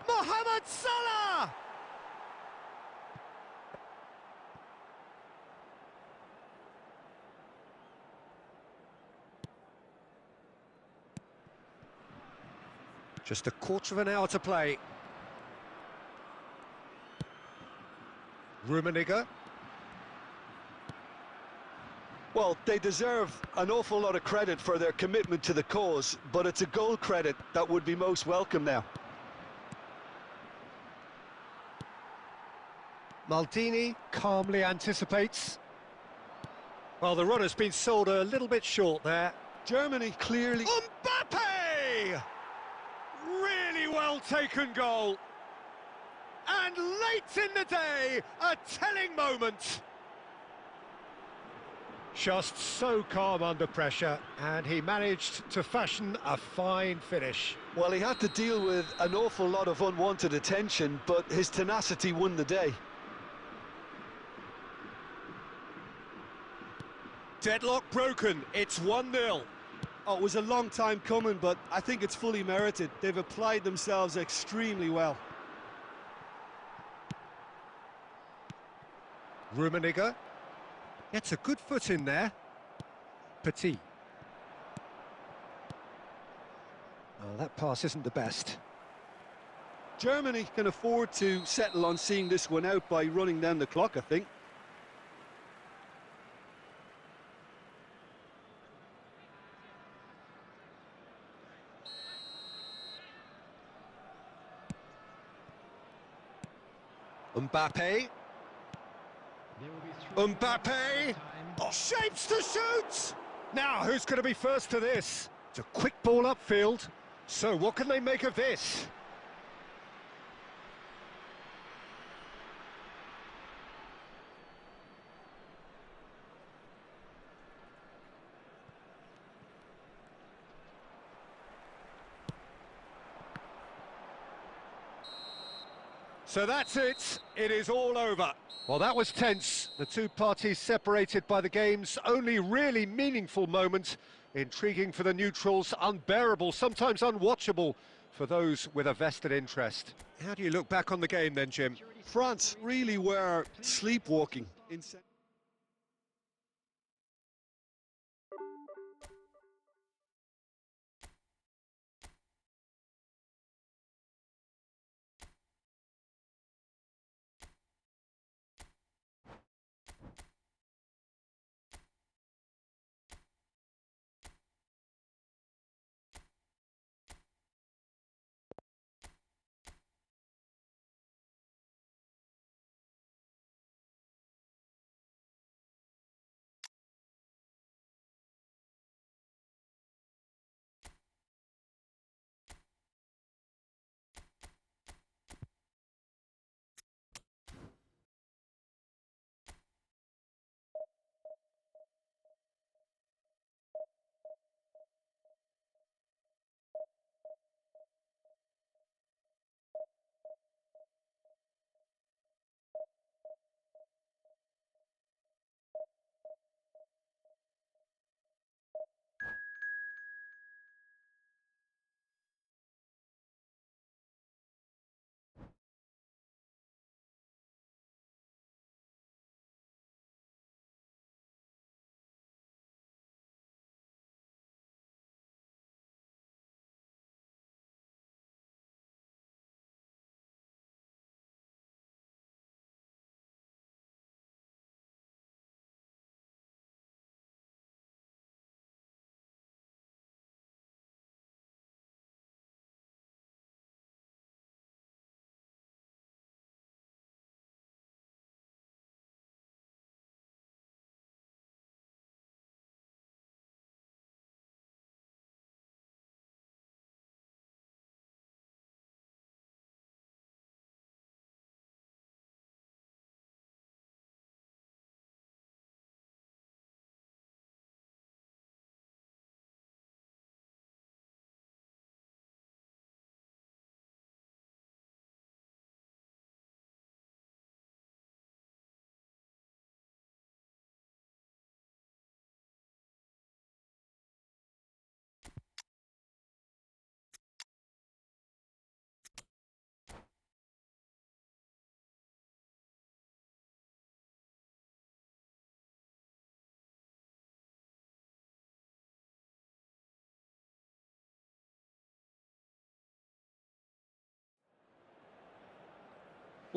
Mohamed Salah! Just a quarter of an hour to play. Rummenigge. Well, they deserve an awful lot of credit for their commitment to the cause, but it's a goal credit that would be most welcome now. Maldini calmly anticipates. Well, the run has been sold a little bit short there. Germany clearly... Mbappe! Really well taken goal. And late in the day, a telling moment. Just so calm under pressure, and he managed to fashion a fine finish. Well, he had to deal with an awful lot of unwanted attention, but his tenacity won the day. Deadlock broken, it's 1-0. Oh, it was a long time coming, but I think it's fully merited. They've applied themselves extremely well. Rummenigge gets a good foot in there. Petit. Oh, that pass isn't the best. Germany can afford to settle on seeing this one out by running down the clock, I think. Mbappe. Mbappe! Oh, shapes to shoot! Now, who's going to be first to this? It's a quick ball upfield. So, what can they make of this? So that's it. It is all over. Well, that was tense. The two parties separated by the game's only really meaningful moment. Intriguing for the neutrals, unbearable, sometimes unwatchable for those with a vested interest. How do you look back on the game then, Jim? France really were sleepwalking in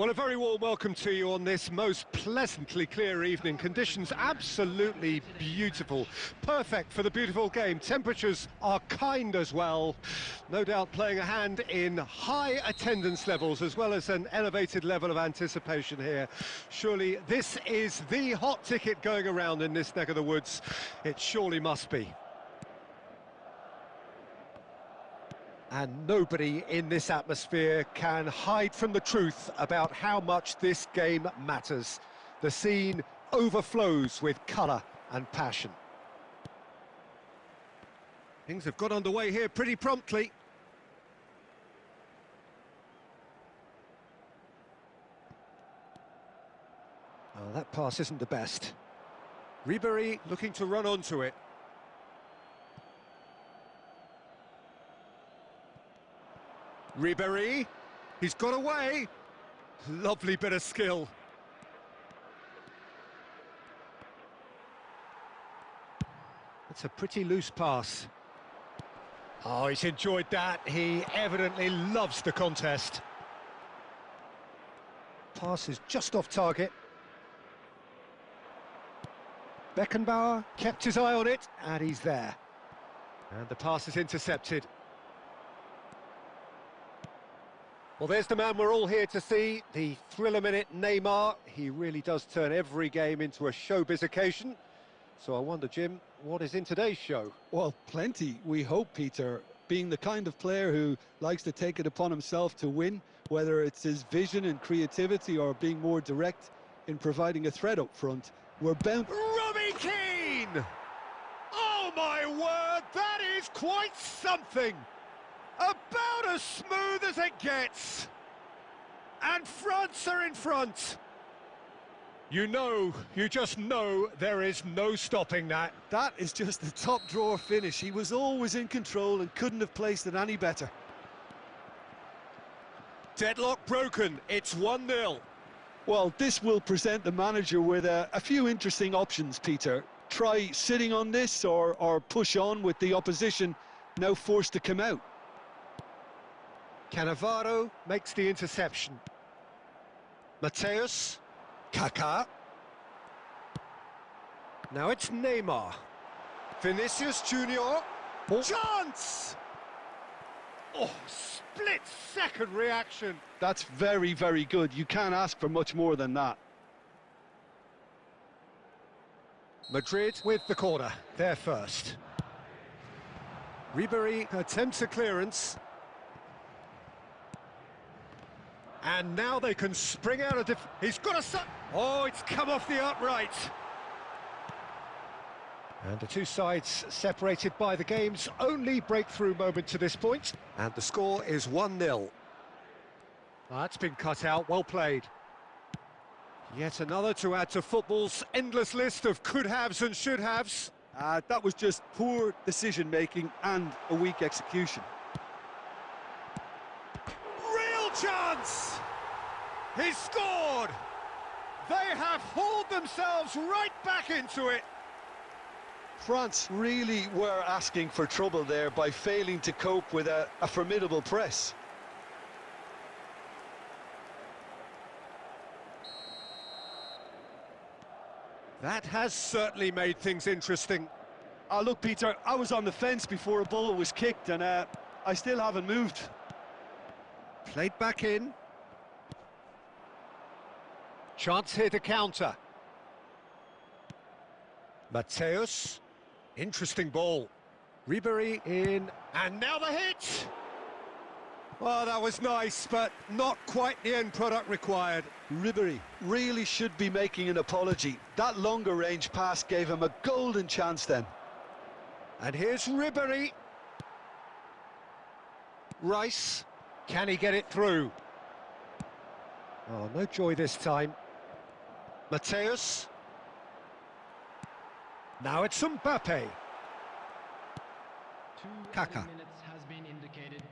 Well, a very warm welcome to you on this most pleasantly clear evening. Conditions absolutely beautiful. Perfect for the beautiful game. Temperatures are kind as well. No doubt playing a hand in high attendance levels as well as an elevated level of anticipation here. Surely this is the hot ticket going around in this neck of the woods. It surely must be. And nobody in this atmosphere can hide from the truth about how much this game matters. The scene overflows with colour and passion. Things have got underway here pretty promptly. Oh, that pass isn't the best. Ribéry looking to run onto it. Ribéry, he's got away. Lovely bit of skill. That's a pretty loose pass. Oh, he's enjoyed that. He evidently loves the contest. Pass is just off target. Beckenbauer kept his eye on it, and he's there. And the pass is intercepted. Well, there's the man we're all here to see, the thriller-minute Neymar. He really does turn every game into a showbiz occasion. So I wonder, Jim, what is in today's show? Well, plenty, we hope, Peter. Being the kind of player who likes to take it upon himself to win, whether it's his vision and creativity or being more direct in providing a threat up front, we're bound... Robbie Keane! Oh, my word, that is quite something! About as smooth as it gets. And France are in front. You just know there is no stopping that. That is just the top drawer finish. He was always in control and couldn't have placed it any better. Deadlock broken, it's 1-0. Well, this will present the manager with a few interesting options, Peter. Try sitting on this or push on with the opposition now forced to come out. Cannavaro makes the interception. Mateus, Kaká. Now it's Neymar. Vinicius Junior. Chance! Oh, split-second reaction. That's very, very good. You can't ask for much more than that. Madrid with the corner. They're first. Ribéry attempts a clearance. And now they can spring out of he's got a... Oh, it's come off the upright. And the two sides separated by the game's only breakthrough moment to this point. And the score is 1-0. That's been cut out, well played. Yet another to add to football's endless list of could-haves and should-haves. That was just poor decision-making and a weak execution. Chance! He scored! They have hauled themselves right back into it. France really were asking for trouble there by failing to cope with a formidable press. That has certainly made things interesting. Look, Peter, I was on the fence before a ball was kicked and I still haven't moved. Played back in. Chance here to counter. Mateus. Interesting ball. Ribéry in. And now the hit! Well, that was nice, but not quite the end product required. Ribéry really should be making an apology. That longer range pass gave him a golden chance then. And here's Ribéry. Rice. Can he get it through? Oh, no joy this time. Mateus. Now it's Mbappe. Kaká. Minutes has been indicated.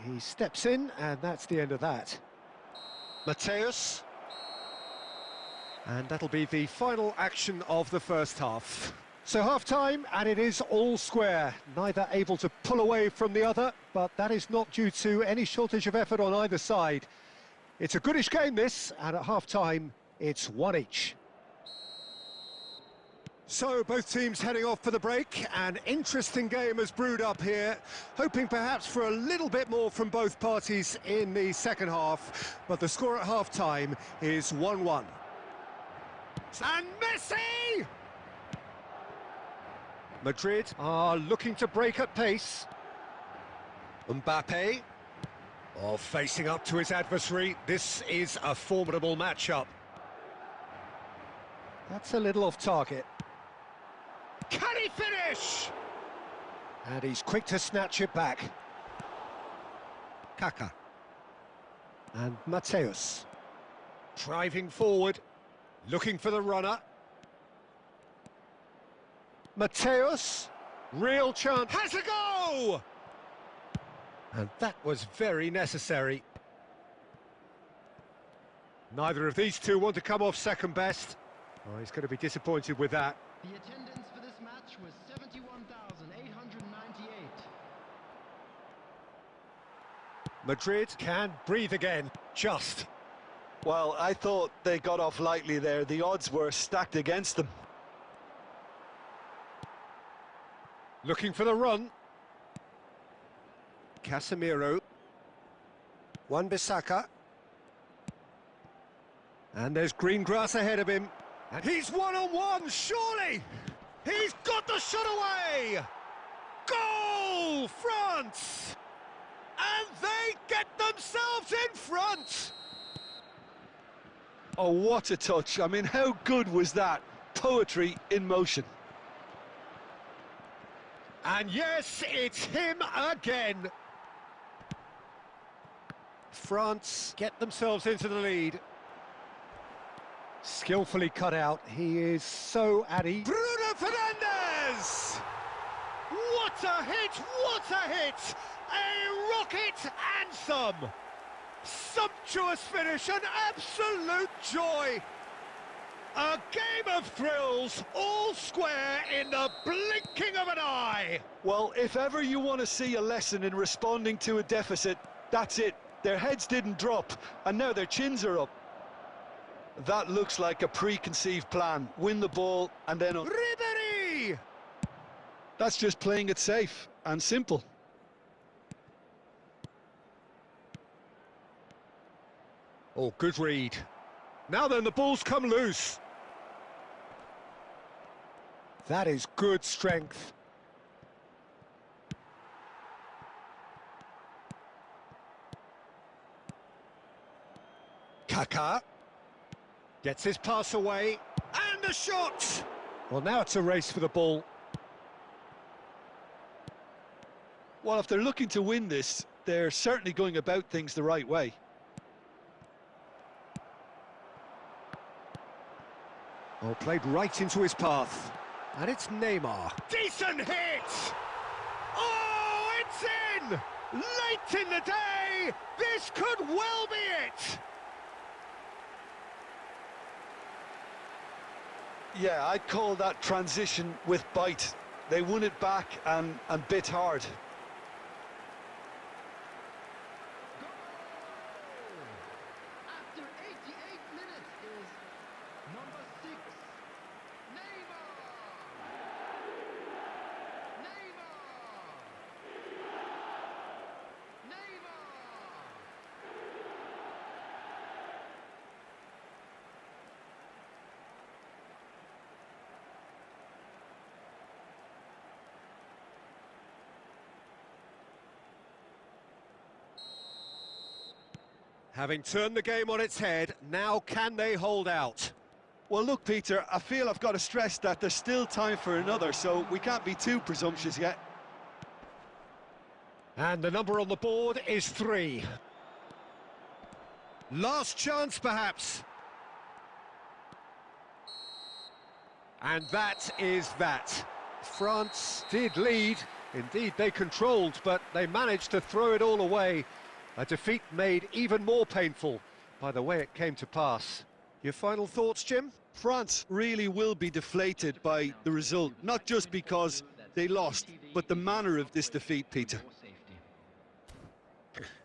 He steps in, and that's the end of that. Mateus. And that'll be the final action of the first half. So half-time, and it is all square. Neither able to pull away from the other, but that is not due to any shortage of effort on either side. It's a goodish game, this, and at half-time, it's one each. So, both teams heading off for the break. An interesting game has brewed up here, hoping perhaps for a little bit more from both parties in the second half, but the score at half-time is 1-1. And Messi! Madrid are looking to break at pace. Mbappe, facing up to his adversary. This is a formidable matchup. That's a little off target. Can he finish? And he's quick to snatch it back. Kaká. And Mateus. Driving forward, looking for the runner. Mateus, real chance. Has a go! And that was very necessary. Neither of these two want to come off second best. Oh, he's going to be disappointed with that. The attendance for this match was 71,898. Madrid can breathe again, just. Well, I thought they got off lightly there. The odds were stacked against them. Looking for the run. Casemiro. Wan-Bissaka. And there's green grass ahead of him. And he's one-on-one, surely! He's got the shot away! Goal, France! And they get themselves in front! Oh, what a touch. I mean, how good was that? Poetry in motion. And yes, it's him again. France get themselves into the lead. Skillfully cut out. He is so at ease. Bruno Fernandes! What a hit! What a hit! A rocket anthem! Sumptuous finish, an absolute joy! A game of thrills, all square in the blinking of an eye! Well, if ever you want to see a lesson in responding to a deficit, that's it. Their heads didn't drop, and now their chins are up. That looks like a preconceived plan. Win the ball, and then... Ribéry! That's just playing it safe and simple. Oh, good read. Now then, the ball's come loose. That is good strength. Kaká gets his pass away, and the shot! Well, now it's a race for the ball. Well, if they're looking to win this, they're certainly going about things the right way. Oh, played right into his path. And it's Neymar. Decent hit! Oh, it's in! Late in the day! This could well be it! Yeah, I'd call that transition with bite. They won it back and bit hard. After 88 minutes is number 6, Neymar! Neymar! Neymar! Having turned the game on its head, now can they hold out? Well, look, Peter, I feel I've got to stress that there's still time for another, so we can't be too presumptuous yet. And the number on the board is 3. Last chance, perhaps. And that is that. France did lead. Indeed, they controlled, but they managed to throw it all away. A defeat made even more painful by the way it came to pass. Your final thoughts, Jim? France really will be deflated by the result, not just because they lost, but the manner of this defeat, Peter.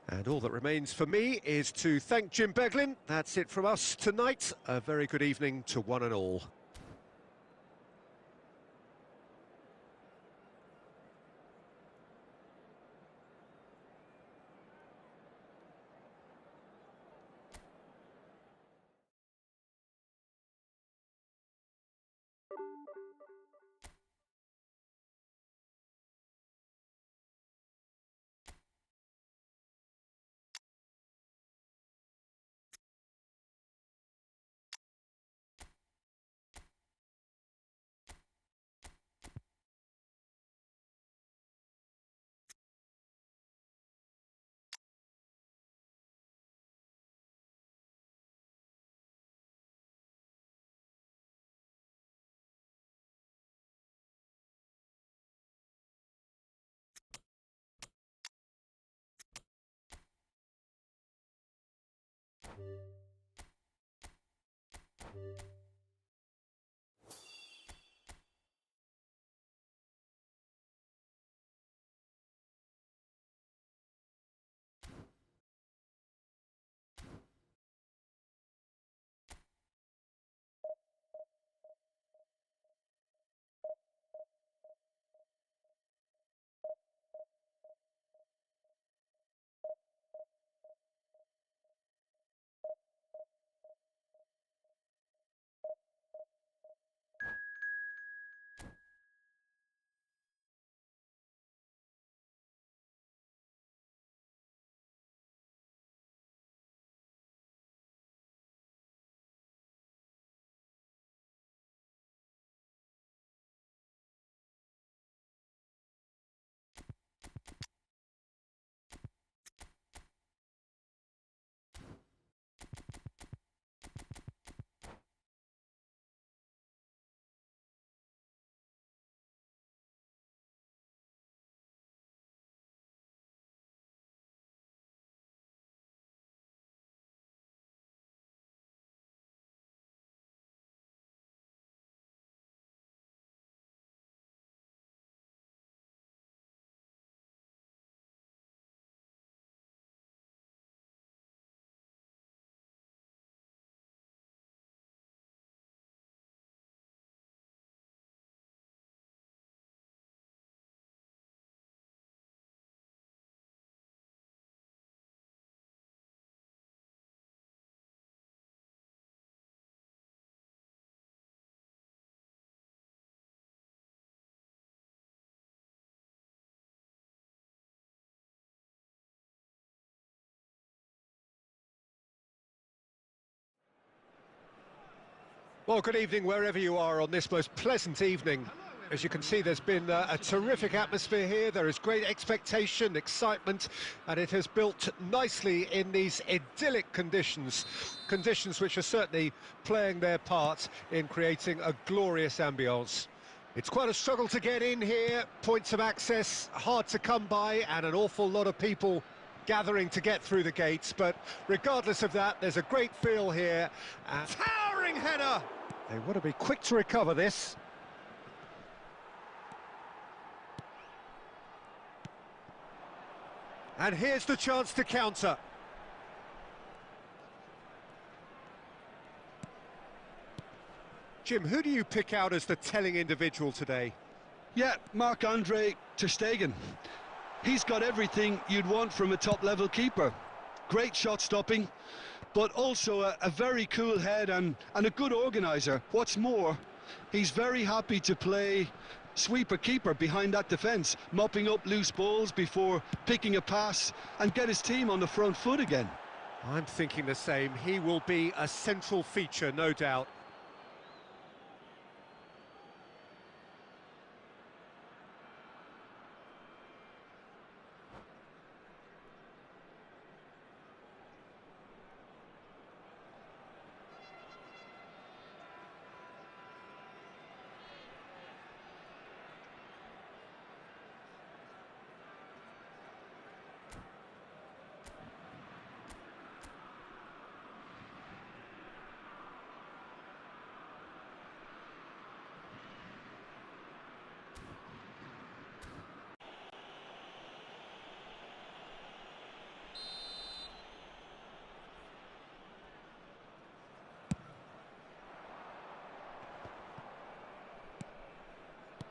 And all that remains for me is to thank Jim Beglin. That's it from us tonight. A very good evening to one and all. Well, good evening wherever you are on this most pleasant evening. As you can see, there's been a terrific atmosphere here. There is great expectation, excitement, and it has built nicely in these idyllic conditions. Conditions which are certainly playing their part in creating a glorious ambience. It's quite a struggle to get in here, points of access hard to come by, and an awful lot of people gathering to get through the gates, but regardless of that, there's a great feel here. Towering header! They want to be quick to recover this. And here's the chance to counter. Jim, who do you pick out as the telling individual today? Yeah, Marc-Andre ter Stegen. He's got everything you'd want from a top-level keeper. Great shot stopping, but also a very cool head and a good organiser. What's more, he's very happy to play sweeper-keeper behind that defence, mopping up loose balls before picking a pass and get his team on the front foot again. I'm thinking the same. He will be a central feature, no doubt.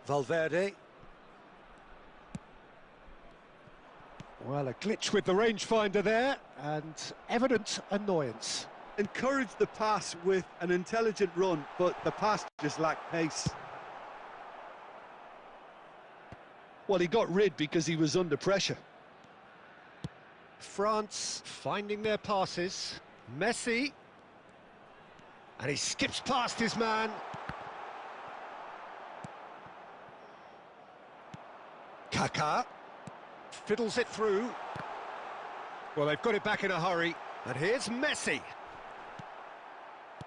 Valverde. Well, a glitch with the rangefinder there, and evident annoyance. Encouraged the pass with an intelligent run, but the pass just lacked pace. Well, he got rid because he was under pressure. France finding their passes. Messi. And he skips past his man. Kaká. Fiddles it through. Well, they've got it back in a hurry. And here's Messi.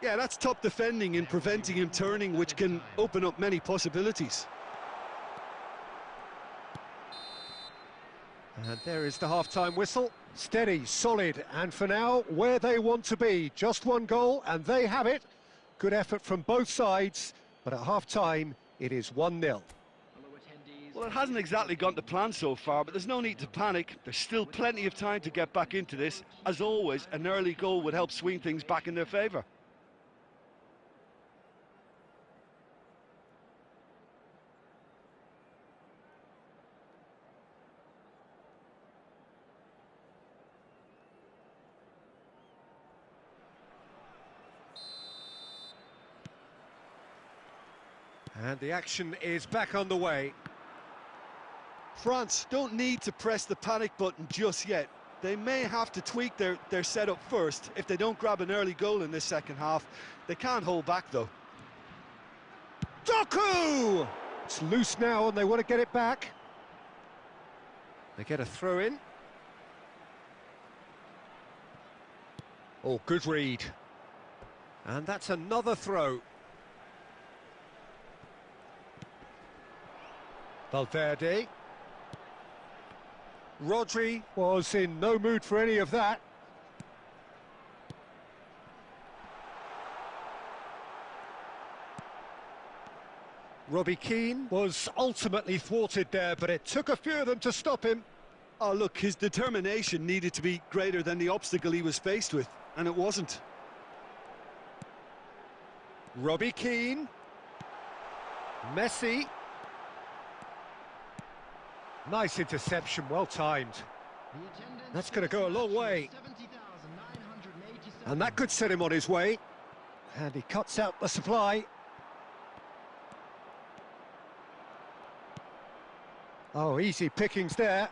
Yeah, that's top defending in preventing him turning, which can open up many possibilities. And there is the half-time whistle. Steady, solid, and for now, where they want to be. Just one goal, and they have it. Good effort from both sides, but at half-time, it is 1-0. Well, it hasn't exactly gone to plan so far, but there's no need to panic. There's still plenty of time to get back into this. As always, an early goal would help swing things back in their favour. And the action is back on the way. France don't need to press the panic button just yet. They may have to tweak their setup first if they don't grab an early goal in this second half. They can't hold back, though. Doku! It's loose now and they want to get it back. They get a throw in. Oh, good read. And that's another throw. Valverde. Rodri was in no mood for any of that. Robbie Keane was ultimately thwarted there, but it took a few of them to stop him. Oh, look, his determination needed to be greater than the obstacle he was faced with, and it wasn't. Robbie Keane. Messi. Nice interception, well timed. That's going to go a long way. And that could set him on his way. And he cuts out the supply. Oh, easy pickings there.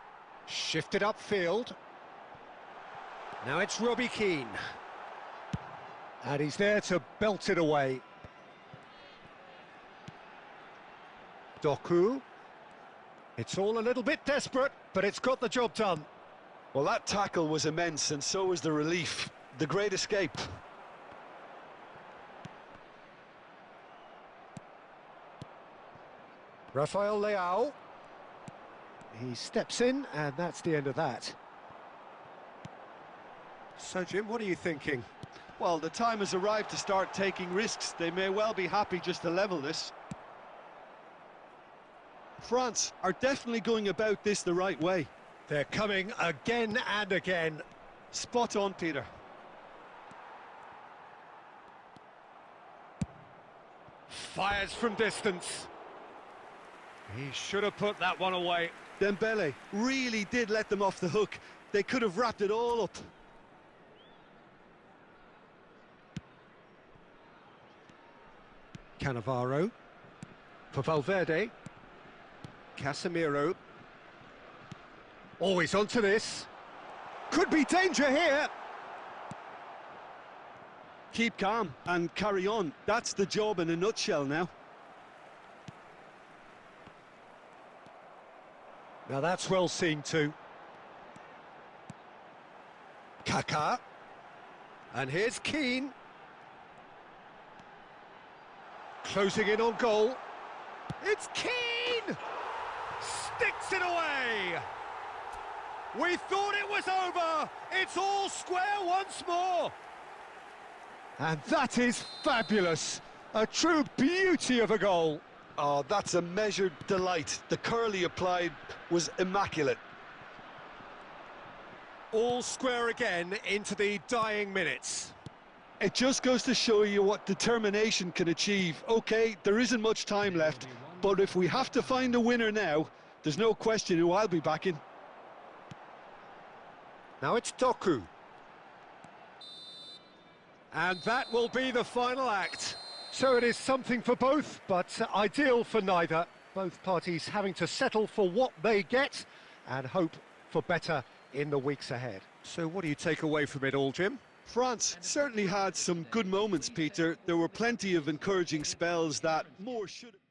Shifted upfield. Now it's Robbie Keane. And he's there to belt it away. Doku. It's all a little bit desperate, but it's got the job done. Well, that tackle was immense, and so was the relief. The great escape. Rafael Leao. He steps in, and that's the end of that. So, Jim, what are you thinking? Well, the time has arrived to start taking risks. They may well be happy just to level this. France are definitely going about this the right way. They're coming again and again. Spot on, Peter. Fires from distance. He should have put that one away. Dembele really did let them off the hook. They could have wrapped it all up. Cannavaro. For Valverde. Casemiro. Always onto this. Could be danger here. Keep calm and carry on. That's the job in a nutshell now. Now that's well seen too. Kaká. And here's Keane. Closing in on goal. It's Keane! Sticks it away! We thought it was over! It's all square once more! And that is fabulous! A true beauty of a goal! Oh, that's a measured delight. The curl he applied was immaculate. All square again into the dying minutes. It just goes to show you what determination can achieve. OK, there isn't much time left, but if we have to find a winner now, there's no question who I'll be backing. Now it's Doku. And that will be the final act. So it is something for both, but ideal for neither. Both parties having to settle for what they get and hope for better in the weeks ahead. So what do you take away from it all, Jim? France certainly had some good moments, Peter. There were plenty of encouraging spells that more should have...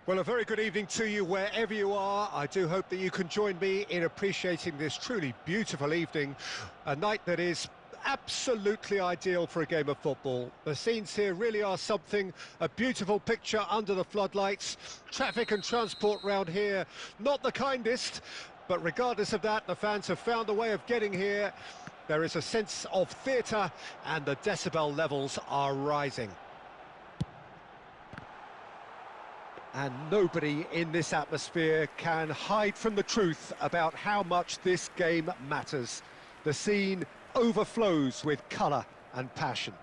Well, a very good evening to you wherever you are. I do hope that you can join me in appreciating this truly beautiful evening, a night that is absolutely ideal for a game of football. The scenes here really are something, a beautiful picture under the floodlights. Traffic and transport round here, not the kindest, but regardless of that, the fans have found a way of getting here. There is a sense of theatre and the decibel levels are rising. And nobody in this atmosphere can hide from the truth about how much this game matters. The scene overflows with colour and passion.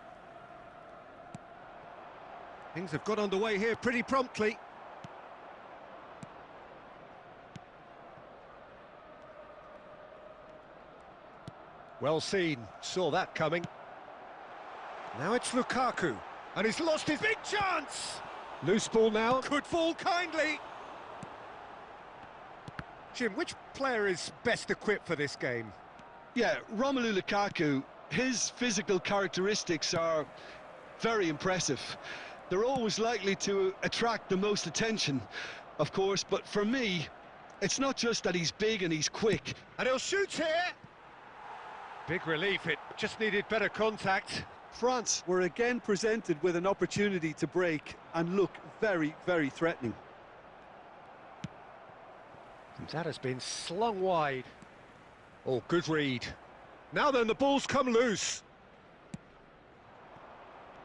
Things have got underway here pretty promptly. Well seen, saw that coming. Now it's Lukaku, and he's lost his big chance! Loose ball now, could fall kindly. Jim, which player is best equipped for this game? Yeah, Romelu Lukaku, his physical characteristics are very impressive. They're always likely to attract the most attention, of course, but for me, it's not just that he's big and he's quick. And he'll shoot here! Big relief, it just needed better contact. France were again presented with an opportunity to break and look very, very threatening. And that has been slung wide. Oh, good read. Now then, the ball's come loose.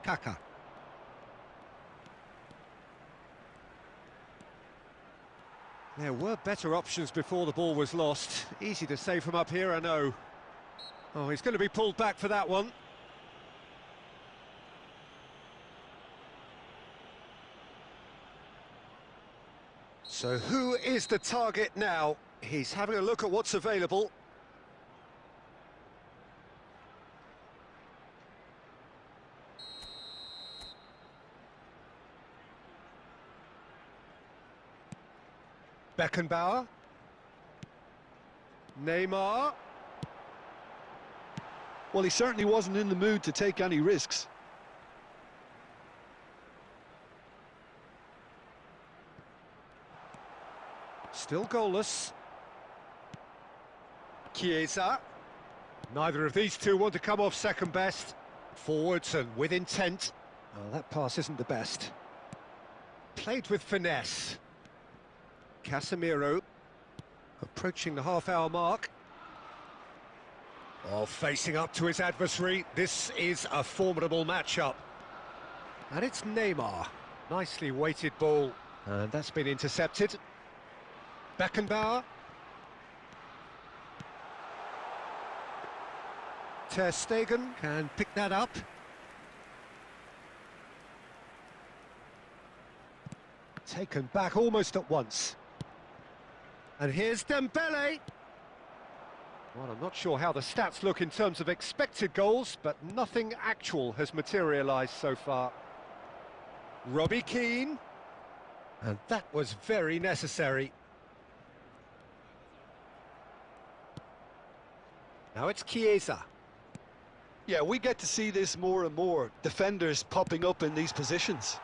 Kaka. There were better options before the ball was lost. Easy to save from up here, I know. Oh, he's going to be pulled back for that one. So who is the target now? He's having a look at what's available. Beckenbauer. Neymar. Well, he certainly wasn't in the mood to take any risks. Still goalless. Chiesa. Neither of these two want to come off second best. Forwards and with intent. Oh, that pass isn't the best. Played with finesse. Casemiro. Approaching the half-hour mark. Oh, facing up to his adversary. This is a formidable matchup. And it's Neymar. Nicely weighted ball, and that's been intercepted. Beckenbauer. Ter Stegen can pick that up. Taken back almost at once. And here's Dembele. Well, I'm not sure how the stats look in terms of expected goals, but nothing actual has materialised so far. Robbie Keane. And that was very necessary. Now it's Chiesa. Yeah, we get to see this more and more. Defenders popping up in these positions.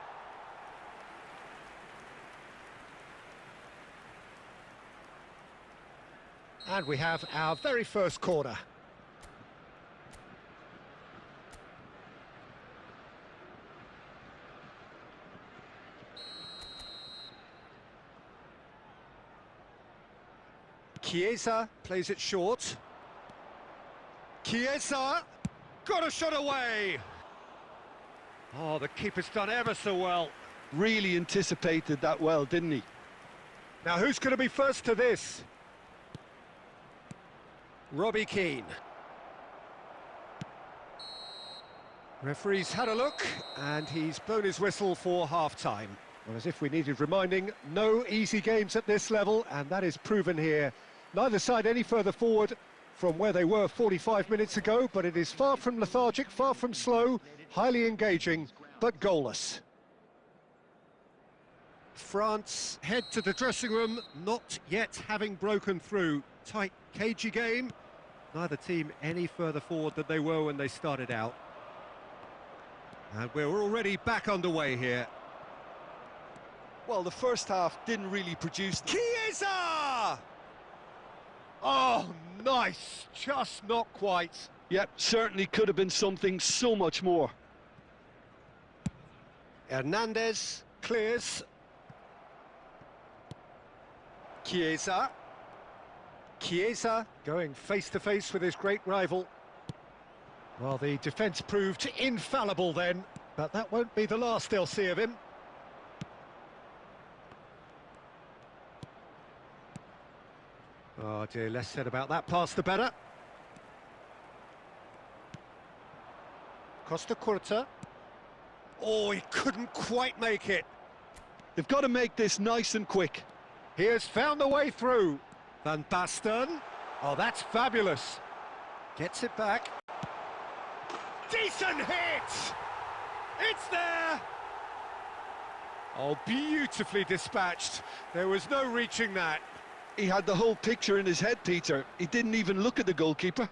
And we have our very first corner. Chiesa plays it short. Chiesa got a shot away. Oh, the keeper's done ever so well. Really anticipated that well, didn't he? Now who's going to be first to this? Robbie Keane. Referee's had a look, and he's blown his whistle for half-time. Well, as if we needed reminding, no easy games at this level, and that is proven here. Neither side any further forward from where they were 45 minutes ago, but it is far from lethargic, far from slow, highly engaging, but goalless. France head to the dressing room, not yet having broken through. Tight, cagey game. Neither team any further forward than they were when they started out. And we're already back underway here. Well, the first half didn't really produce... Chiesa! Oh, nice. Just not quite. Yep, certainly could have been something so much more. Hernandez clears. Chiesa. Chiesa going face-to-face with his great rival. Well, the defence proved infallible then, but that won't be the last they'll see of him. Oh dear, less said about that pass the better. Costa Curta. Oh, he couldn't quite make it. They've got to make this nice and quick. He has found the way through. Van Basten. Oh, that's fabulous. Gets it back. Decent hit! It's there! Oh, beautifully dispatched. There was no reaching that. He had the whole picture in his head, Peter. He didn't even look at the goalkeeper.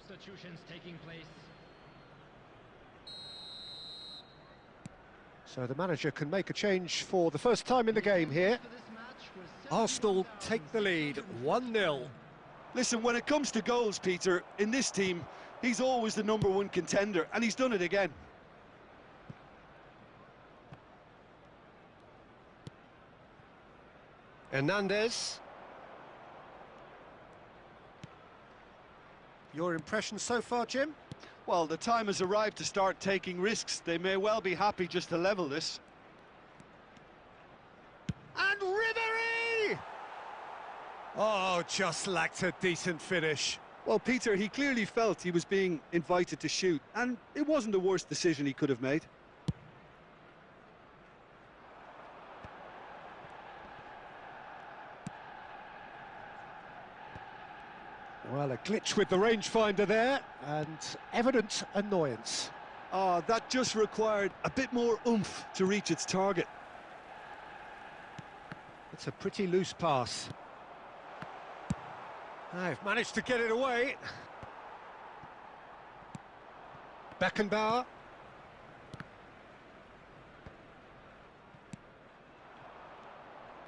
Substitutions taking place. So the manager can make a change for the first time in the game here. Arsenal take the lead, 1-0. Listen, when it comes to goals, Peter, in this team, he's always the #1 contender, and he's done it again. Hernandez. Your impression so far, Jim? Well, the time has arrived to start taking risks. They may well be happy just to level this. And Ribery! Oh, just lacked a decent finish. Well, Peter, he clearly felt he was being invited to shoot, and it wasn't the worst decision he could have made. Well, a glitch with the rangefinder there, and evident annoyance. Ah, that just required a bit more oomph to reach its target. It's a pretty loose pass. I've managed to get it away. Beckenbauer.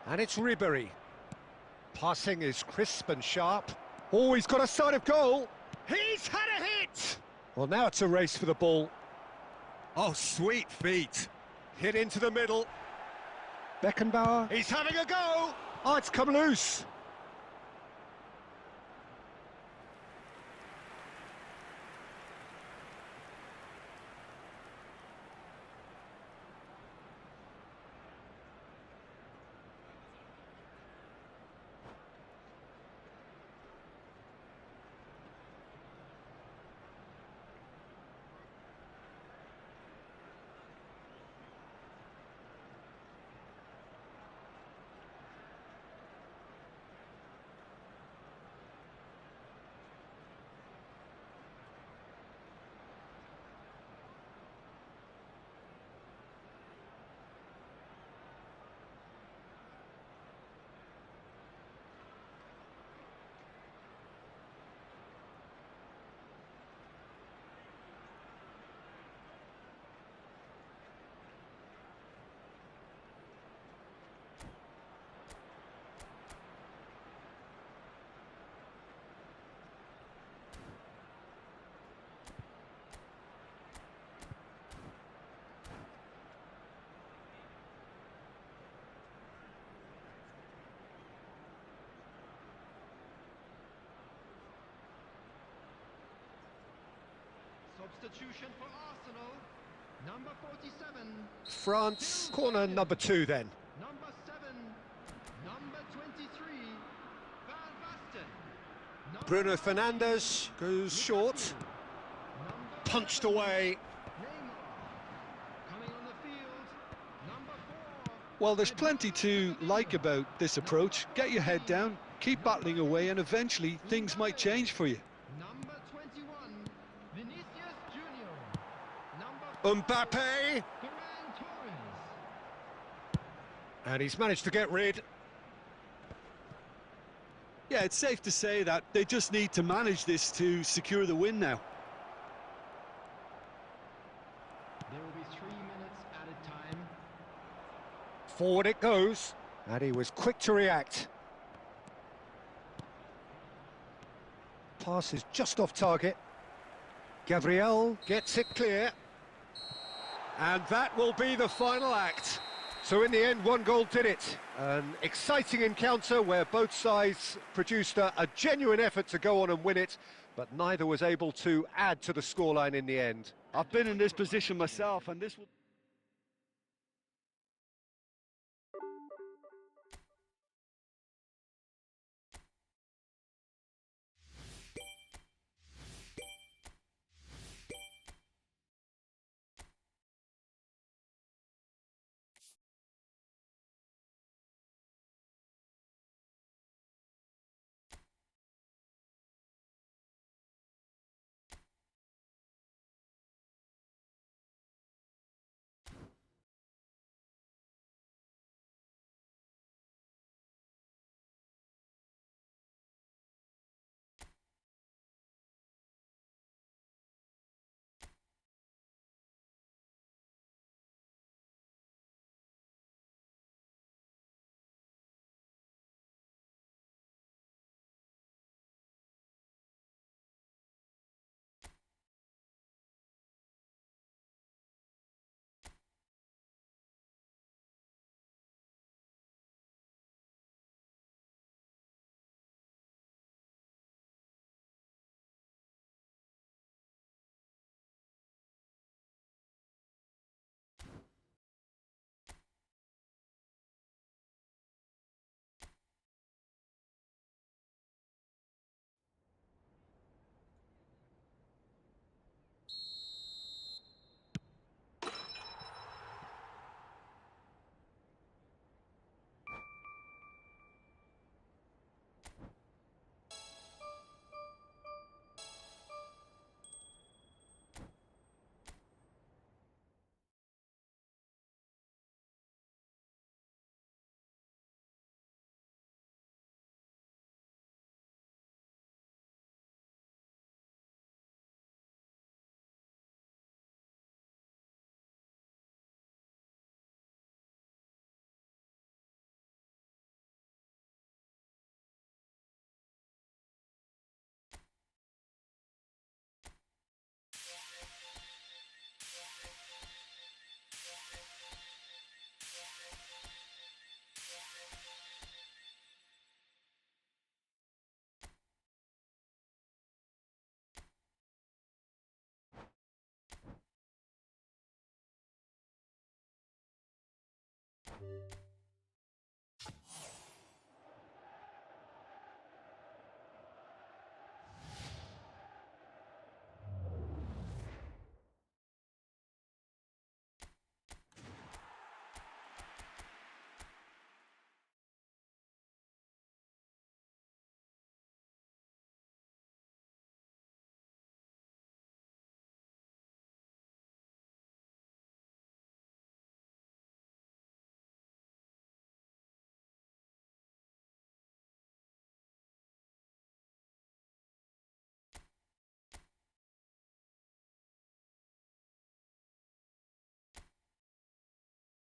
And it's Ribery. Passing is crisp and sharp. Oh, he's got a sight of goal. He's had a hit! Well, now it's a race for the ball. Oh, sweet feet. Hit into the middle. Beckenbauer. He's having a go! Oh, it's come loose. Substitution for Arsenal, number 47. France, corner number 2 then. Number 7, number 23, Van Basten. Number Bruno 9, Fernandes goes short. number Punched 11, away. Neymar. Coming on the field, number 4. Well, there's plenty to like about this approach. Get your head down, keep battling away, and eventually things might change for you. Number 21, Vinicius Junior. Number Mbappe. Ferran Torres. And he's managed to get rid. Yeah, it's safe to say that they just need to manage this to secure the win now. There will be 3 minutes added time. Forward it goes. And he was quick to react. Pass is just off target. Gabriel gets it clear. And that will be the final act. So in the end, 1 goal did it. An exciting encounter where both sides produced a genuine effort to go on and win it, but neither was able to add to the scoreline in the end. I've been in this position myself, and this will...